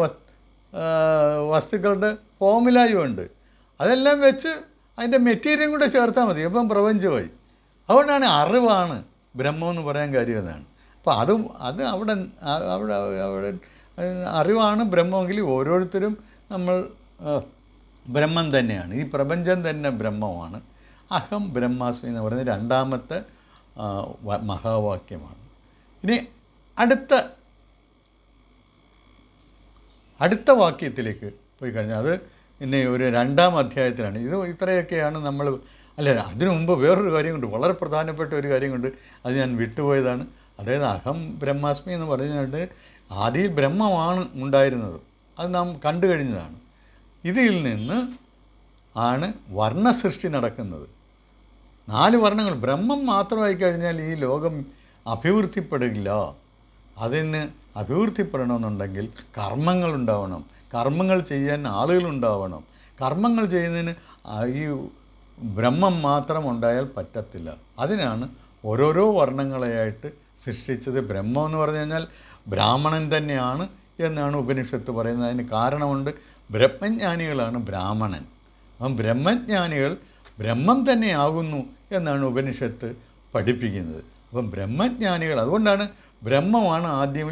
വസ്തുക്കളുടെ ഫോമുലായും ഉണ്ട്. അതെല്ലാം വെച്ച് അതിൻ്റെ മെറ്റീരിയൽ കൂടെ ചേർത്താൽ മതി, അപ്പം പ്രപഞ്ചമായി. അതുകൊണ്ടാണ് അറിവാണ് ബ്രഹ്മം എന്ന് പറയാൻ കാര്യം എന്നാണ്. അപ്പോൾ അത് അവിടെ അറിവാണ് ബ്രഹ്മമെങ്കിൽ ഓരോരുത്തരും നമ്മൾ ബ്രഹ്മം തന്നെയാണ്. ഈ പ്രപഞ്ചം തന്നെ ബ്രഹ്മമാണ്. അഹം ബ്രഹ്മാസ്മി എന്ന് പറയുന്നത് രണ്ടാമത്തെ മഹാവാക്യമാണ്. ഇനി അടുത്ത വാക്യത്തിലേക്ക് പോയി കഴിഞ്ഞാൽ അത് പിന്നെ ഒരു 2-ാം അധ്യായത്തിലാണ്. ഇത്രയൊക്കെയാണ് നമ്മൾ. അതിനു മുമ്പ് വേറൊരു കാര്യമുണ്ട്, വളരെ പ്രധാനപ്പെട്ട ഒരു കാര്യമുണ്ട്, അത് ഞാൻ വിട്ടുപോയതാണ്. അതായത് അഹം ബ്രഹ്മാസ്മി എന്ന് പറഞ്ഞിട്ട് ആദ്യം ബ്രഹ്മമാണ് ഉണ്ടായിരുന്നത്, അത് നാം കണ്ടു കഴിഞ്ഞതാണ്. ഇതിൽ നിന്ന് ആണ് വർണ്ണസൃഷ്ടി നടക്കുന്നത്. 4 വർണ്ണങ്ങൾ. ബ്രഹ്മം മാത്രമായി കഴിഞ്ഞാൽ ഈ ലോകം അഭിവൃദ്ധിപ്പെടില്ല. അതിന് അഭിവൃദ്ധിപ്പെടണമെന്നുണ്ടെങ്കിൽ കർമ്മങ്ങളുണ്ടാവണം, കർമ്മങ്ങൾ ചെയ്യാൻ ആളുകളുണ്ടാവണം. കർമ്മങ്ങൾ ചെയ്യുന്നതിന് ഈ ബ്രഹ്മം മാത്രം ഉണ്ടായാൽ പറ്റത്തില്ല. അതിനാണ് ഓരോരോ വർണ്ണങ്ങളെയായിട്ട് സൃഷ്ടിച്ചത്. ബ്രഹ്മം എന്ന് പറഞ്ഞു കഴിഞ്ഞാൽ ബ്രാഹ്മണൻ തന്നെയാണ് എന്നാണ് ഉപനിഷത്ത് പറയുന്നത്. അതിന് കാരണമുണ്ട്. ബ്രഹ്മജ്ഞാനികളാണ് ബ്രാഹ്മണൻ. അപ്പം ബ്രഹ്മജ്ഞാനികൾ ബ്രഹ്മം തന്നെയാകുന്നു എന്നാണ് ഉപനിഷത്ത് പഠിപ്പിക്കുന്നത്. അപ്പം ബ്രഹ്മജ്ഞാനികൾ, അതുകൊണ്ടാണ് ബ്രഹ്മമാണ് ആദ്യം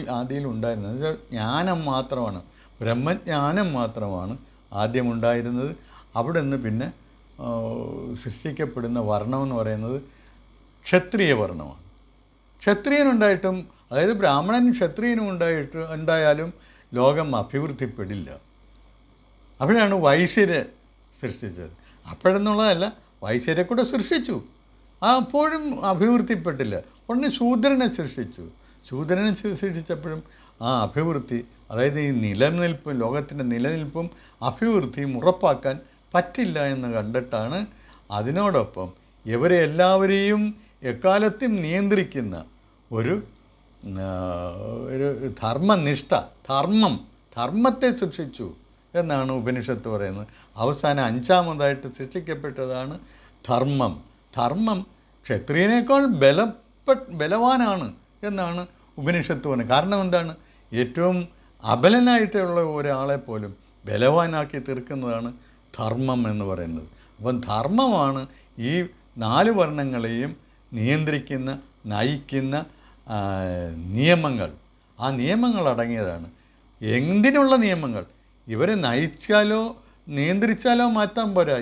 ഉണ്ടായിരുന്നത്. എന്നുവെച്ചാൽ ജ്ഞാനം മാത്രമാണ്, ബ്രഹ്മജ്ഞാനം മാത്രമാണ് ആദ്യം ഉണ്ടായിരുന്നത്. അവിടെ നിന്ന് പിന്നെ സൃഷ്ടിക്കപ്പെടുന്ന വർണ്ണമെന്ന് പറയുന്നത് ക്ഷത്രിയ വർണ്ണമാണ്. ക്ഷത്രിയനുണ്ടായിട്ടും, അതായത് ബ്രാഹ്മണനും ക്ഷത്രിയനും ഉണ്ടായാലും ലോകം അഭിവൃദ്ധിപ്പെടില്ല. അവിടെയാണ് വൈശ്യരെ സൃഷ്ടിച്ചത്. അപ്പോഴെന്നുള്ളതല്ല, വൈശ്യരെ കൂടെ സൃഷ്ടിച്ചു, അപ്പോഴും അഭിവൃദ്ധിപ്പെട്ടില്ല. ഉടനെ ശൂദ്രനെ സൃഷ്ടിച്ചു. ശൂദ്രനെ സൃഷ്ടിച്ചപ്പോഴും ആ അഭിവൃദ്ധി, അതായത് ഈ നിലനിൽപ്പും ലോകത്തിൻ്റെ നിലനിൽപ്പും അഭിവൃദ്ധിയും ഉറപ്പാക്കാൻ പറ്റില്ല എന്ന് കണ്ടിട്ടാണ് അതിനോടൊപ്പം ഇവരെ എല്ലാവരെയും എക്കാലത്തും നിയന്ത്രിക്കുന്ന ഒരു ധർമ്മനിഷ്ഠ, ധർമ്മത്തെ സൃഷ്ടിച്ചു എന്നാണ് ഉപനിഷത്ത് പറയുന്നത്. അവസാനം 5-ാമതായിട്ട് സൃഷ്ടിക്കപ്പെട്ടതാണ് ധർമ്മം. ധർമ്മം ക്ഷത്രിയനേക്കാൾ ബലവാനാണ് എന്നാണ് ഉപനിഷത്ത് പറയുന്നത്. കാരണം എന്താണ്? ഏറ്റവും അബലനായിട്ടുള്ള ഒരാളെ പോലും ബലവാനാക്കി തീർക്കുന്നതാണ് ധർമ്മം എന്ന് പറയുന്നത്. അപ്പം ധർമ്മമാണ് ഈ 4 വർണ്ണങ്ങളെയും നിയന്ത്രിക്കുന്ന, നയിക്കുന്ന നിയമങ്ങൾ. ആ നിയമങ്ങൾ അടങ്ങിയതാണ്. എന്തിനുള്ള നിയമങ്ങൾ? ഇവരെ നയിച്ചാലോ നിയന്ത്രിച്ചാലോ മാറ്റാൻ പോരാ,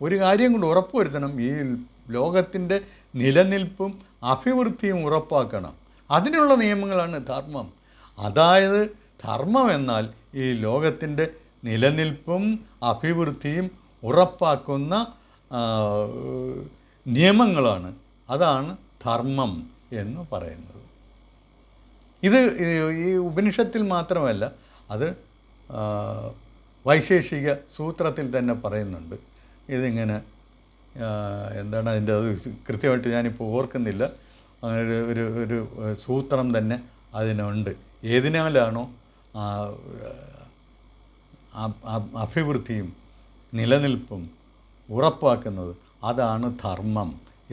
ഒരു കാര്യം കൊണ്ട് ഉറപ്പുവരുത്തണം, ഈ ലോകത്തിൻ്റെ നിലനിൽപ്പും അഭിവൃദ്ധിയും ഉറപ്പാക്കണം. അതിനുള്ള നിയമങ്ങളാണ് ധർമ്മം. അതായത് ധർമ്മം എന്നാൽ ഈ ലോകത്തിൻ്റെ നിലനിൽപ്പും അഭിവൃദ്ധിയും ഉറപ്പാക്കുന്ന നിയമങ്ങളാണ്. അതാണ് ധർമ്മം എന്ന് പറയുന്നത്. ഇത് ഈ ഉപനിഷത്തിൽ മാത്രമല്ല, അത് വൈശേഷിക സൂത്രത്തിൽ തന്നെ പറയുന്നുണ്ട്. ഇതിങ്ങനെ എന്താണ് അതിൻ്റെ അത് കൃത്യമായിട്ട് ഞാനിപ്പോൾ ഓർക്കുന്നില്ല. അങ്ങനെ ഒരു സൂത്രം തന്നെ അതിനുണ്ട്. ഏതിനാലാണോ അഭിവൃദ്ധിയും നിലനിൽപ്പും ഉറപ്പാക്കുന്നത്, അതാണ് ധർമ്മം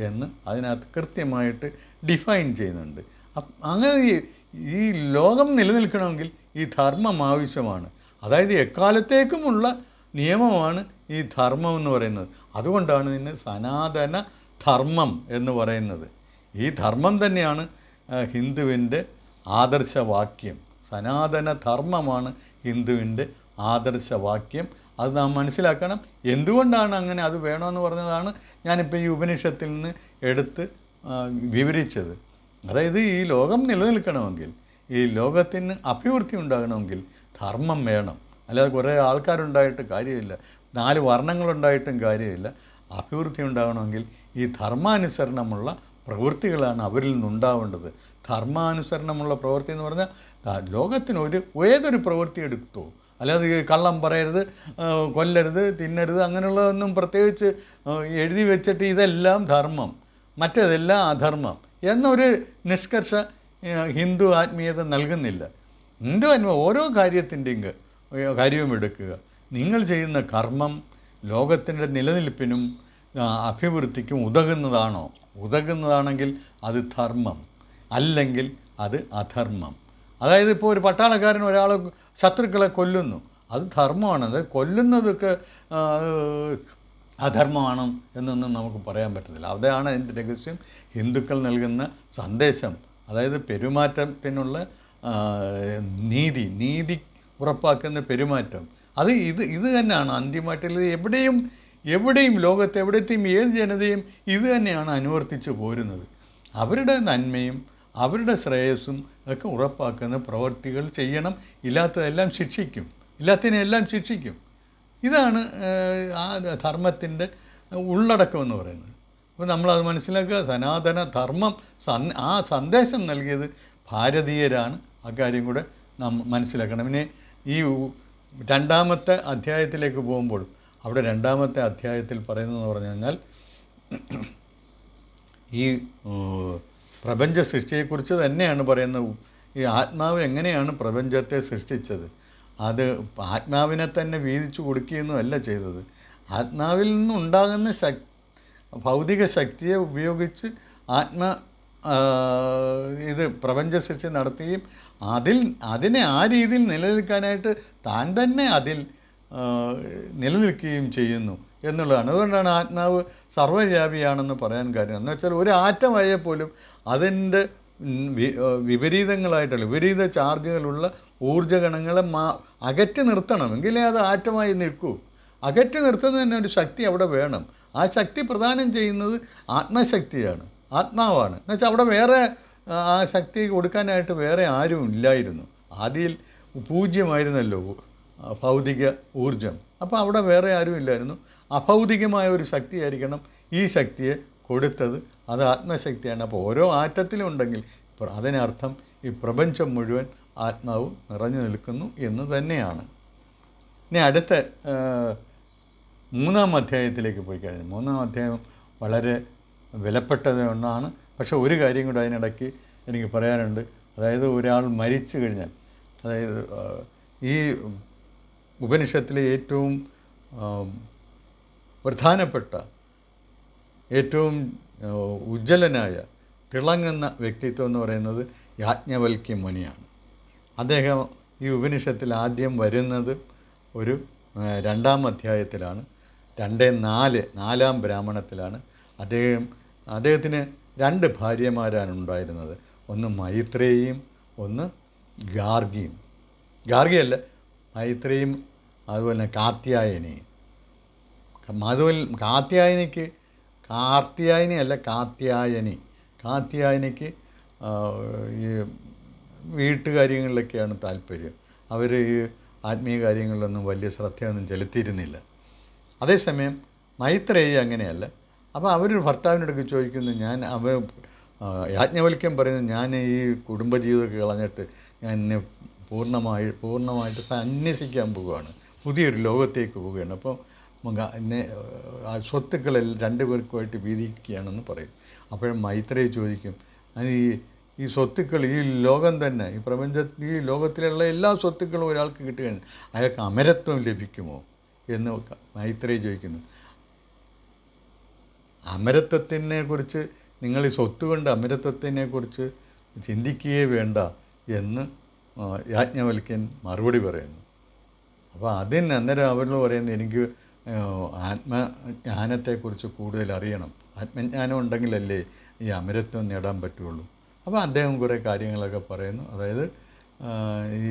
എന്ന് അതിനകത്ത് കൃത്യമായിട്ട് ഡിഫൈൻ ചെയ്യുന്നുണ്ട്. അങ്ങനെ ഈ ലോകം നിലനിൽക്കണമെങ്കിൽ ഈ ധർമ്മം ആവശ്യമാണ്. അതായത് എക്കാലത്തേക്കുമുള്ള നിയമമാണ് ഈ ധർമ്മം എന്ന് പറയുന്നത്. അതുകൊണ്ടാണ് ഇതിന് സനാതന ധർമ്മം എന്ന് പറയുന്നത്. ഈ ധർമ്മം തന്നെയാണ് ഹിന്ദുവിൻ്റെ ആദർശവാക്യം. സനാതന ധർമ്മമാണ് ഹിന്ദുവിൻ്റെ ആദർശവാക്യം. അത് നാം മനസ്സിലാക്കണം. എന്തുകൊണ്ടാണ് അങ്ങനെ അത് വേണമെന്ന് പറഞ്ഞതാണ് ഞാനിപ്പോൾ ഈ ഉപനിഷത്തിൽ നിന്ന് എടുത്ത് വിവരിച്ചത്. അതായത് ഈ ലോകം നിലനിൽക്കണമെങ്കിൽ, ഈ ലോകത്തിന് അഭിവൃദ്ധി ഉണ്ടാകണമെങ്കിൽ ധർമ്മം വേണം. അല്ലാതെ കുറേ ആൾക്കാരുണ്ടായിട്ട് കാര്യമില്ല, 4 വർണ്ണങ്ങളുണ്ടായിട്ടും കാര്യമില്ല. അഭിവൃദ്ധി ഉണ്ടാകണമെങ്കിൽ ഈ ധർമാനുസരണമുള്ള പ്രവൃത്തികളാണ് അവരിൽ നിന്നുണ്ടാവേണ്ടത്. ധർമാനുസരണമുള്ള പ്രവൃത്തി എന്ന് പറഞ്ഞാൽ ലോകത്തിന് ഏതൊരു പ്രവൃത്തി എടുത്തോ, അല്ലാതെ കള്ളം പറയരുത്, കൊല്ലരുത്, തിന്നരുത്, അങ്ങനെയുള്ളതൊന്നും പ്രത്യേകിച്ച് എഴുതി വെച്ചിട്ട് ഇതെല്ലാം ധർമ്മം, മറ്റേതെല്ലാം അധർമ്മം എന്നൊരു നിഷ്കർഷ ഹിന്ദു ആത്മീയത നൽകുന്നില്ല. ഹിന്ദു ഓരോ കാര്യവും എടുക്കുക. നിങ്ങൾ ചെയ്യുന്ന കർമ്മം ലോകത്തിൻ്റെ നിലനിൽപ്പിനും അഭിവൃദ്ധിക്കും ഉതകുന്നതാണെങ്കിൽ അത് ധർമ്മം, അല്ലെങ്കിൽ അത് അധർമ്മം. അതായത് ഇപ്പോൾ ഒരു പട്ടാളക്കാരൻ ഒരാളെ ശത്രുക്കളെ കൊല്ലുന്നു, അത് ധർമ്മമാണ്. അത് കൊല്ലുന്നതൊക്കെ അധർമ്മമാണ് എന്നൊന്നും നമുക്ക് പറയാൻ പറ്റത്തില്ല. അതാണ് അതിൻ്റെ രഹസ്യം. ഹിന്ദുക്കൾ നൽകുന്ന സന്ദേശം, അതായത് പെരുമാറ്റത്തിനുള്ള നീതി ഉറപ്പാക്കുന്ന പെരുമാറ്റം, അത് ഇത് തന്നെയാണ് അന്തിമമായിട്ടുള്ളത്. എവിടെയും ലോകത്ത് എവിടത്തെയും ഏത് ജനതയും ഇത് തന്നെയാണ് അനുവർത്തിച്ച് പോരുന്നത്. അവരുടെ നന്മയും അവരുടെ ശ്രേയസ്സും ഒക്കെ ഉറപ്പാക്കുന്ന പ്രവൃത്തികൾ ചെയ്യണം. ഇല്ലാത്തതെല്ലാം ശിക്ഷിക്കും. ഇതാണ് ആ ധർമ്മത്തിൻ്റെ ഉള്ളടക്കം എന്ന് പറയുന്നത്. അപ്പോൾ നമ്മളത് മനസ്സിലാക്കുക. സനാതന ധർമ്മം ആ സന്ദേശം നൽകിയത് ഭാരതീയരാണ്. അക്കാര്യം കൂടെ നാം മനസ്സിലാക്കണം. പിന്നെ ഈ 2-ാമത്തെ അധ്യായത്തിലേക്ക് പോകുമ്പോൾ അവിടെ 2-ാമത്തെ അധ്യായത്തിൽ പറയുന്നതെന്ന് പറഞ്ഞു കഴിഞ്ഞാൽ ഈ പ്രപഞ്ച സൃഷ്ടിയെക്കുറിച്ച് തന്നെയാണ് പറയുന്നത്. ഈ ആത്മാവ് എങ്ങനെയാണ് പ്രപഞ്ചത്തെ സൃഷ്ടിച്ചത്, അത് ആത്മാവിനെ തന്നെ വീതിച്ചു കൊടുക്കുകയൊന്നുമല്ല ചെയ്തത്. ആത്മാവിൽ നിന്നുണ്ടാകുന്ന ഭൗതിക ശക്തിയെ ഉപയോഗിച്ച് ഇത് പ്രപഞ്ച സൃഷ്ടി നടത്തുകയും അതിനെ ആ രീതിയിൽ നിലനിൽക്കാനായിട്ട് താൻ തന്നെ അതിൽ നിലനിൽക്കുകയും ചെയ്യുന്നു എന്നുള്ളതാണ്. അതുകൊണ്ടാണ് ആത്മാവ് സർവ്വവ്യാപിയാണെന്ന് പറയാൻ കാര്യം. എന്ന് വെച്ചാൽ ഒരു ആറ്റമായാൽ പോലും അതിൻ്റെ വിപരീത ചാർജുകളുള്ള ഊർജ്ജകണങ്ങളെ അകറ്റി നിർത്തണം, എങ്കിലേ അത് ആറ്റമായി നിൽക്കൂ. അകറ്റി നിർത്തുന്നതിന് ഒരു ശക്തി അവിടെ വേണം. ആ ശക്തി പ്രദാനം ചെയ്യുന്നത് ആത്മശക്തിയാണ്, ആത്മാവാണ്. എന്നുവെച്ചാൽ അവിടെ വേറെ ആ ശക്തി കൊടുക്കാനായിട്ട് വേറെ ആരും ഇല്ലായിരുന്നു. ആദിയിൽ പൂജ്യമായിരുന്നല്ലോ ഭൗതിക ഊർജം. അപ്പോൾ അവിടെ വേറെ ആരും ഇല്ലായിരുന്നു. അഭൗതികമായ ഒരു ശക്തിയായിരിക്കണം ഈ ശക്തിയെ കൊടുത്തത്. അത് ആത്മശക്തിയാണ്. അപ്പോൾ ഓരോ ആറ്റത്തിലും ഉണ്ടെങ്കിൽ അതിനർത്ഥം ഈ പ്രപഞ്ചം മുഴുവൻ ആത്മാവ് നിറഞ്ഞു നിൽക്കുന്നു എന്ന് തന്നെയാണ്. ഇനി അടുത്ത 3-ാം അധ്യായത്തിലേക്ക് പോയി കഴിഞ്ഞാൽ, 3-ാം അധ്യായം വളരെ വിലപ്പെട്ടത് ഒന്നാണ്. പക്ഷേ ഒരു കാര്യം കൂടെ അതിനിടയ്ക്ക് എനിക്ക് പറയാനുണ്ട്. അതായത് ഒരാൾ മരിച്ചു കഴിഞ്ഞാൽ, അതായത് ഈ ഉപനിഷത്തിലെ ഏറ്റവും പ്രധാനപ്പെട്ട ഏറ്റവും ഉജ്ജ്വലനായ തിളങ്ങുന്ന വ്യക്തിത്വം എന്ന് പറയുന്നത് യാജ്ഞവൽക്യ മുനിയാണ്. അദ്ദേഹം ഈ ഉപനിഷത്തിൽ ആദ്യം വരുന്നത് ഒരു 2-ാം അധ്യായത്തിലാണ്, 2-4 4-ാം ബ്രാഹ്മണത്തിലാണ്. അദ്ദേഹത്തിന് 2 ഭാര്യമാരാണ് ഉണ്ടായിരുന്നത്. ഒന്ന് മൈത്രേയിയും ഒന്ന് ഗാർഗിയും. ഗാർഗിയല്ല, മൈത്രേയും, അതുപോലെ കാർത്യായനിയും. അതുപോലെ കാർത്യായനിക്ക് ഈ വീട്ടുകാര്യങ്ങളിലൊക്കെയാണ് താല്പര്യം. അവർ ഈ ആത്മീയ കാര്യങ്ങളിലൊന്നും വലിയ ശ്രദ്ധയൊന്നും ചെലുത്തിയിരുന്നില്ല. അതേസമയം മൈത്രേയി അങ്ങനെയല്ല. അപ്പോൾ അവർ ഭർത്താവിനോടൊക്കെ ചോദിക്കുന്നു, യാജ്ഞവൽക്യം പറയുന്നു, ഞാൻ ഈ കുടുംബജീവിതമൊക്കെ കളഞ്ഞിട്ട് ഞാൻ എന്നെ പൂർണ്ണമായിട്ട് സന്യസിക്കാൻ പോവുകയാണ്, പുതിയൊരു ലോകത്തേക്ക് പോവുകയാണ്. അപ്പോൾ എന്നെ സ്വത്തുക്കളെല്ലാം രണ്ടുപേർക്കുമായിട്ട് വീതിക്കുകയാണെന്ന് പറയും. അപ്പോഴും മൈത്രേയി ചോദിക്കും, ഈ ഈ സ്വത്തുക്കൾ, ഈ ലോകം തന്നെ, ഈ ലോകത്തിലുള്ള എല്ലാ സ്വത്തുക്കളും ഒരാൾക്ക് കിട്ടുകയാണ്, അയാൾക്ക് അമരത്വം ലഭിക്കുമോ എന്ന് മൈത്രേയി ചോദിക്കുന്നു. അമരത്വത്തിനെക്കുറിച്ച്, നിങ്ങൾ ഈ സ്വത്ത് കൊണ്ട് അമരത്വത്തിനെക്കുറിച്ച് ചിന്തിക്കുകയേ വേണ്ട എന്ന് യാജ്ഞവൽക്യൻ മറുപടി പറയുന്നു. അപ്പോൾ അന്നേരം അവരോട് പറയുന്നത്, എനിക്ക് ആത്മജ്ഞാനത്തെക്കുറിച്ച് കൂടുതൽ അറിയണം, ആത്മജ്ഞാനം ഉണ്ടെങ്കിലല്ലേ ഈ അമരത്വം നേടാൻ പറ്റുള്ളൂ. അപ്പോൾ അദ്ദേഹം കുറേ കാര്യങ്ങളൊക്കെ പറയുന്നു. അതായത് ഈ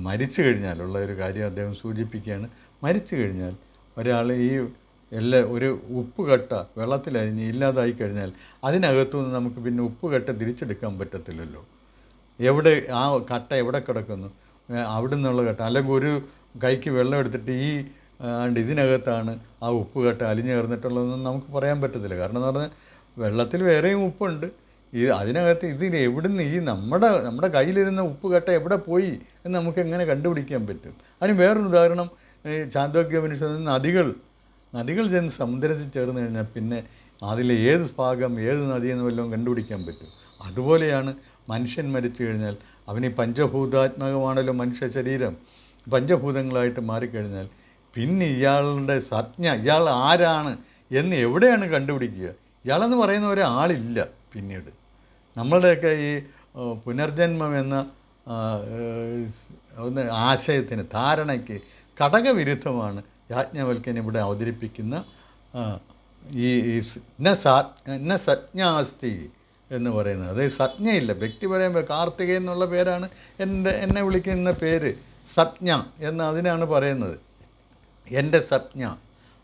മരിച്ചു കഴിഞ്ഞാലുള്ള ഒരു കാര്യം അദ്ദേഹം സൂചിപ്പിക്കുകയാണ്. മരിച്ചു കഴിഞ്ഞാൽ ഒരാൾ ഒരു ഉപ്പ് കട്ട വെള്ളത്തിലരിഞ്ഞ് ഇല്ലാതായി കഴിഞ്ഞാൽ അതിനകത്തുനിന്ന് നമുക്ക് പിന്നെ ഉപ്പ് കട്ട തിരിച്ചെടുക്കാൻ പറ്റത്തില്ലല്ലോ. ആ കട്ട എവിടെ കിടക്കുന്നു, അവിടെ നിന്നുള്ള കട്ട, അല്ലെങ്കിൽ ഒരു കൈക്ക് വെള്ളം എടുത്തിട്ട് ഇതിനകത്താണ് ആ ഉപ്പ് കട്ട അലിഞ്ഞു ചേർന്നിട്ടുള്ളതെന്ന് നമുക്ക് പറയാൻ പറ്റത്തില്ല. കാരണം എന്ന് പറഞ്ഞാൽ വെള്ളത്തിൽ വേറെയും ഉപ്പുണ്ട്, അതിനകത്ത് എവിടുന്ന് നമ്മുടെ കയ്യിലിരുന്ന ഉപ്പ് കട്ട എവിടെ പോയി എന്ന് നമുക്ക് എങ്ങനെ കണ്ടുപിടിക്കാൻ പറ്റും? അതിന് വേറൊരു ഉദാഹരണം, ചാന്തോക്യോപനിഷത്തിൽ നദികൾ ചെന്ന് സമുദ്രത്തിൽ ചേർന്ന് കഴിഞ്ഞാൽ പിന്നെ അതിലെ ഏത് ഭാഗം ഏത് നദിയെന്ന് വല്ലതും കണ്ടുപിടിക്കാൻ പറ്റും. അതുപോലെയാണ് മനുഷ്യൻ മരിച്ചു കഴിഞ്ഞാൽ അവന് പഞ്ചഭൂതാത്മകമാണല്ലോ മനുഷ്യ ശരീരം, പഞ്ചഭൂതങ്ങളായിട്ട് മാറിക്കഴിഞ്ഞാൽ പിന്നെ ഇയാളുടെ ഇയാൾ ആരാണ് എന്ന് എവിടെയാണ് കണ്ടുപിടിക്കുക? ഇയാളെന്ന് പറയുന്ന ഒരാളില്ല. പിന്നീട് നമ്മളുടെയൊക്കെ ഈ പുനർജന്മം എന്ന ആശയത്തിന്, ധാരണയ്ക്ക് ഘടകവിരുദ്ധമാണ് യാജ്ഞവൽക്യൻ ഇവിടെ അവതരിപ്പിക്കുന്ന ന സജ്ഞാസ്തി എന്ന് പറയുന്നത്. അതായത് സജ്ഞയില്ല. വ്യക്തി പറയുമ്പോൾ കാർത്തികേയൻ എന്നുള്ള പേരാണ് എന്നെ വിളിക്കുന്ന പേര്, സജ്ഞ എന്ന് അതിനാണ് പറയുന്നത്. എൻ്റെ സജ്ഞ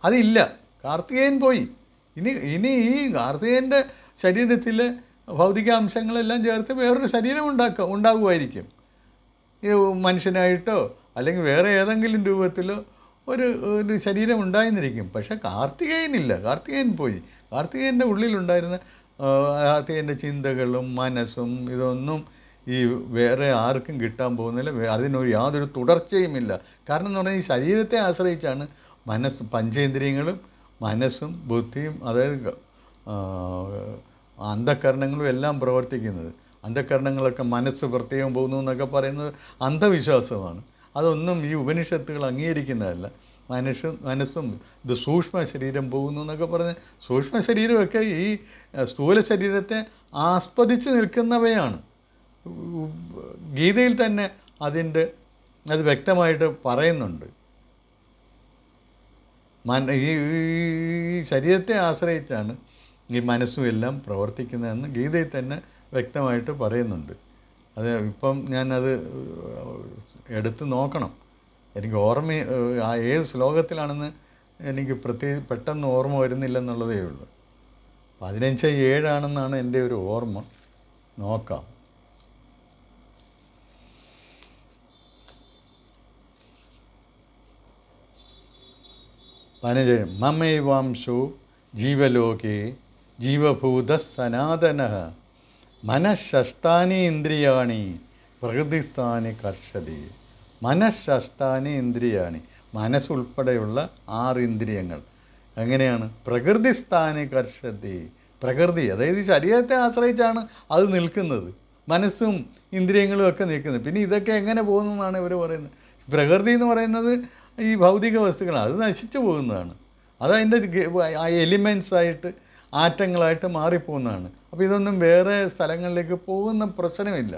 അതില്ല, കാർത്തികേയൻ പോയി. ഇനി ഈ കാർത്തികേയൻ്റെ ശരീരത്തിലെ ഭൗതികാംശങ്ങളെല്ലാം ചേർത്ത് വേറൊരു ശരീരം ഉണ്ടാകുമായിരിക്കും. മനുഷ്യനായിട്ടോ അല്ലെങ്കിൽ വേറെ ഏതെങ്കിലും രൂപത്തിലോ ഒരു ശരീരം ഉണ്ടായിരുന്നിരിക്കും. പക്ഷേ കാർത്തികേയനില്ല, കാർത്തികേയൻ പോയി. കാർത്തികേയൻ്റെ ഉള്ളിലുണ്ടായിരുന്ന കാർത്തികേയൻ്റെ ചിന്തകളും മനസ്സും ഇതൊന്നും ഈ വേറെ ആർക്കും കിട്ടാൻ പോകുന്നില്ല. അതിനൊരു യാതൊരു തുടർച്ചയുമില്ല. കാരണം എന്ന് പറഞ്ഞാൽ ഈ ശരീരത്തെ ആശ്രയിച്ചാണ് പഞ്ചേന്ദ്രിയങ്ങളും മനസ്സും ബുദ്ധിയും, അതായത് അന്ധകരണങ്ങളും എല്ലാം പ്രവർത്തിക്കുന്നത്. അന്ധകരണങ്ങളൊക്കെ മനസ്സ് പ്രത്യേകം പോകുന്നു എന്നൊക്കെ പറയുന്നത് അന്ധവിശ്വാസമാണ്. അതൊന്നും ഈ ഉപനിഷത്തുകൾ അംഗീകരിക്കുന്നതല്ല. മനസ്സും ഇത് സൂക്ഷ്മ ശരീരം പോകുന്നു എന്നൊക്കെ പറഞ്ഞ്, സൂക്ഷ്മ ശരീരമൊക്കെ ഈ സ്ഥൂല ശരീരത്തെ ആസ്പദിച്ച് നിൽക്കുന്നവയാണ്. ഗീതയിൽ തന്നെ അത് വ്യക്തമായിട്ട് പറയുന്നുണ്ട്. ഈ ശരീരത്തെ ആശ്രയിച്ചാണ് ഈ മനസ്സും എല്ലാം പ്രവർത്തിക്കുന്നതെന്ന് ഗീതയിൽ തന്നെ വ്യക്തമായിട്ട് പറയുന്നുണ്ട്. അത് ഇപ്പം ഞാനത് എടുത്ത് നോക്കണം, എനിക്ക് ഏത് ശ്ലോകത്തിലാണെന്ന് എനിക്ക് പെട്ടെന്ന് ഓർമ്മ വരുന്നില്ലെന്നുള്ളതേ ഉള്ളൂ. 15:7 എൻ്റെ ഒരു ഓർമ്മ. നോക്കാം. മമൈവാംശോ ജീവലോകേ ജീവഭൂത സനാതന മനഃഷഷ്ടാനി ഇന്ദ്രിയാണി പ്രകൃതിസ്ഥാനി കർഷതി. മനഃഷഷ്ടാനി ഇന്ദ്രിയാണി, മനസ്സുൾപ്പെടെയുള്ള 6 ഇന്ദ്രിയങ്ങൾ എങ്ങനെയാണ്? പ്രകൃതിസ്ഥാനി കർഷതി. പ്രകൃതി, അതായത് ഈ ശരീരത്തെ ആശ്രയിച്ചാണ് അത് നിൽക്കുന്നത്, മനസ്സും ഇന്ദ്രിയങ്ങളും ഒക്കെ നിൽക്കുന്നത്. പിന്നെ ഇതൊക്കെ എങ്ങനെ പോകുന്നു എന്നാണ് ഇവർ പറയുന്നത്. പ്രകൃതി എന്ന് പറയുന്നത് ഈ ഭൗതിക വസ്തുക്കളാണ്, അത് നശിച്ചു പോകുന്നതാണ്. അതതിൻ്റെ എലിമെൻസായിട്ട് ആറ്റങ്ങളായിട്ട് മാറിപ്പോകുന്നതാണ്. അപ്പോൾ ഇതൊന്നും വേറെ സ്ഥലങ്ങളിലേക്ക് പോകുന്ന പ്രശ്നമില്ല.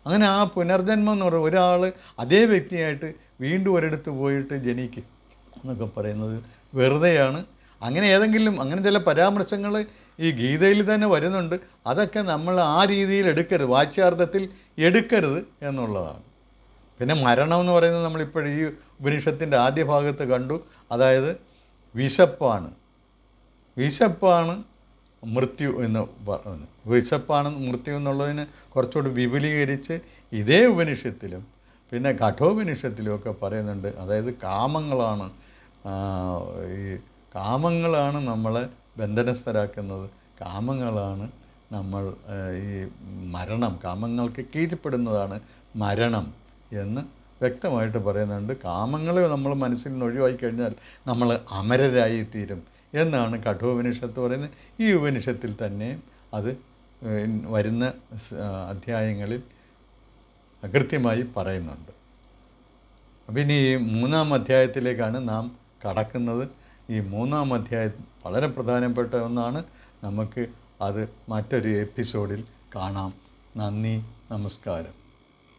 അങ്ങനെ ആ പുനർജന്മം എന്ന് പറയുന്നത് ഒരാൾ അതേ വ്യക്തിയായിട്ട് വീണ്ടും ഒരിടത്ത് പോയിട്ട് ജനിക്കും എന്നൊക്കെ പറയുന്നത് വെറുതെയാണ്. അങ്ങനെ ചില പരാമർശങ്ങൾ ഈ ഗീതയിൽ തന്നെ വരുന്നുണ്ട്. അതൊക്കെ നമ്മൾ ആ രീതിയിൽ എടുക്കരുത്, വാച്യാർത്ഥത്തിൽ എടുക്കരുത് എന്നുള്ളതാണ്. പിന്നെ മരണം എന്ന് പറയുന്നത് നമ്മളിപ്പോൾ ഈ ഉപനിഷത്തിൻ്റെ ആദ്യ ഭാഗത്ത് കണ്ടു. അതായത് വിശപ്പാണ് മൃത്യു എന്ന് പറഞ്ഞു. വിശപ്പാണ് മൃത്യു എന്നുള്ളതിന് കുറച്ചുകൂടി വിപുലീകരിച്ച് ഇതേ ഉപനിഷത്തിലും പിന്നെ കഠോപനിഷത്തിലുമൊക്കെ പറയുന്നുണ്ട്. അതായത് കാമങ്ങളാണ് ഈ കാമങ്ങളാണ് നമ്മളെ ബന്ധനസ്ഥരാക്കുന്നത്. കാമങ്ങളാണ് നമ്മൾ ഈ മരണം, കാമങ്ങൾക്ക് കീഴ്പ്പെടുന്നതാണ് മരണം എന്ന് വ്യക്തമായിട്ട് പറയുന്നുണ്ട്. കാമങ്ങളെ നമ്മൾ മനസ്സിൽ നിന്ന് ഒഴിവാക്കി കഴിഞ്ഞാൽ നമ്മൾ അമരരായിത്തീരും എന്നാണ് കഠോപനിഷത്ത് പറയുന്നത്. ഈ ഉപനിഷത്തിൽ തന്നെ അത് വരുന്ന അധ്യായങ്ങളിൽ കൃത്യമായി പറയുന്നുണ്ട്. അപ്പം ഇനി ഈ 3-ാം അധ്യായത്തിലേക്കാണ് നാം കടക്കുന്നത്. ഈ 3-ാം അധ്യായം വളരെ പ്രധാനപ്പെട്ട ഒന്നാണ്. നമുക്ക് അത് മറ്റൊരു എപ്പിസോഡിൽ കാണാം. നന്ദി, നമസ്കാരം.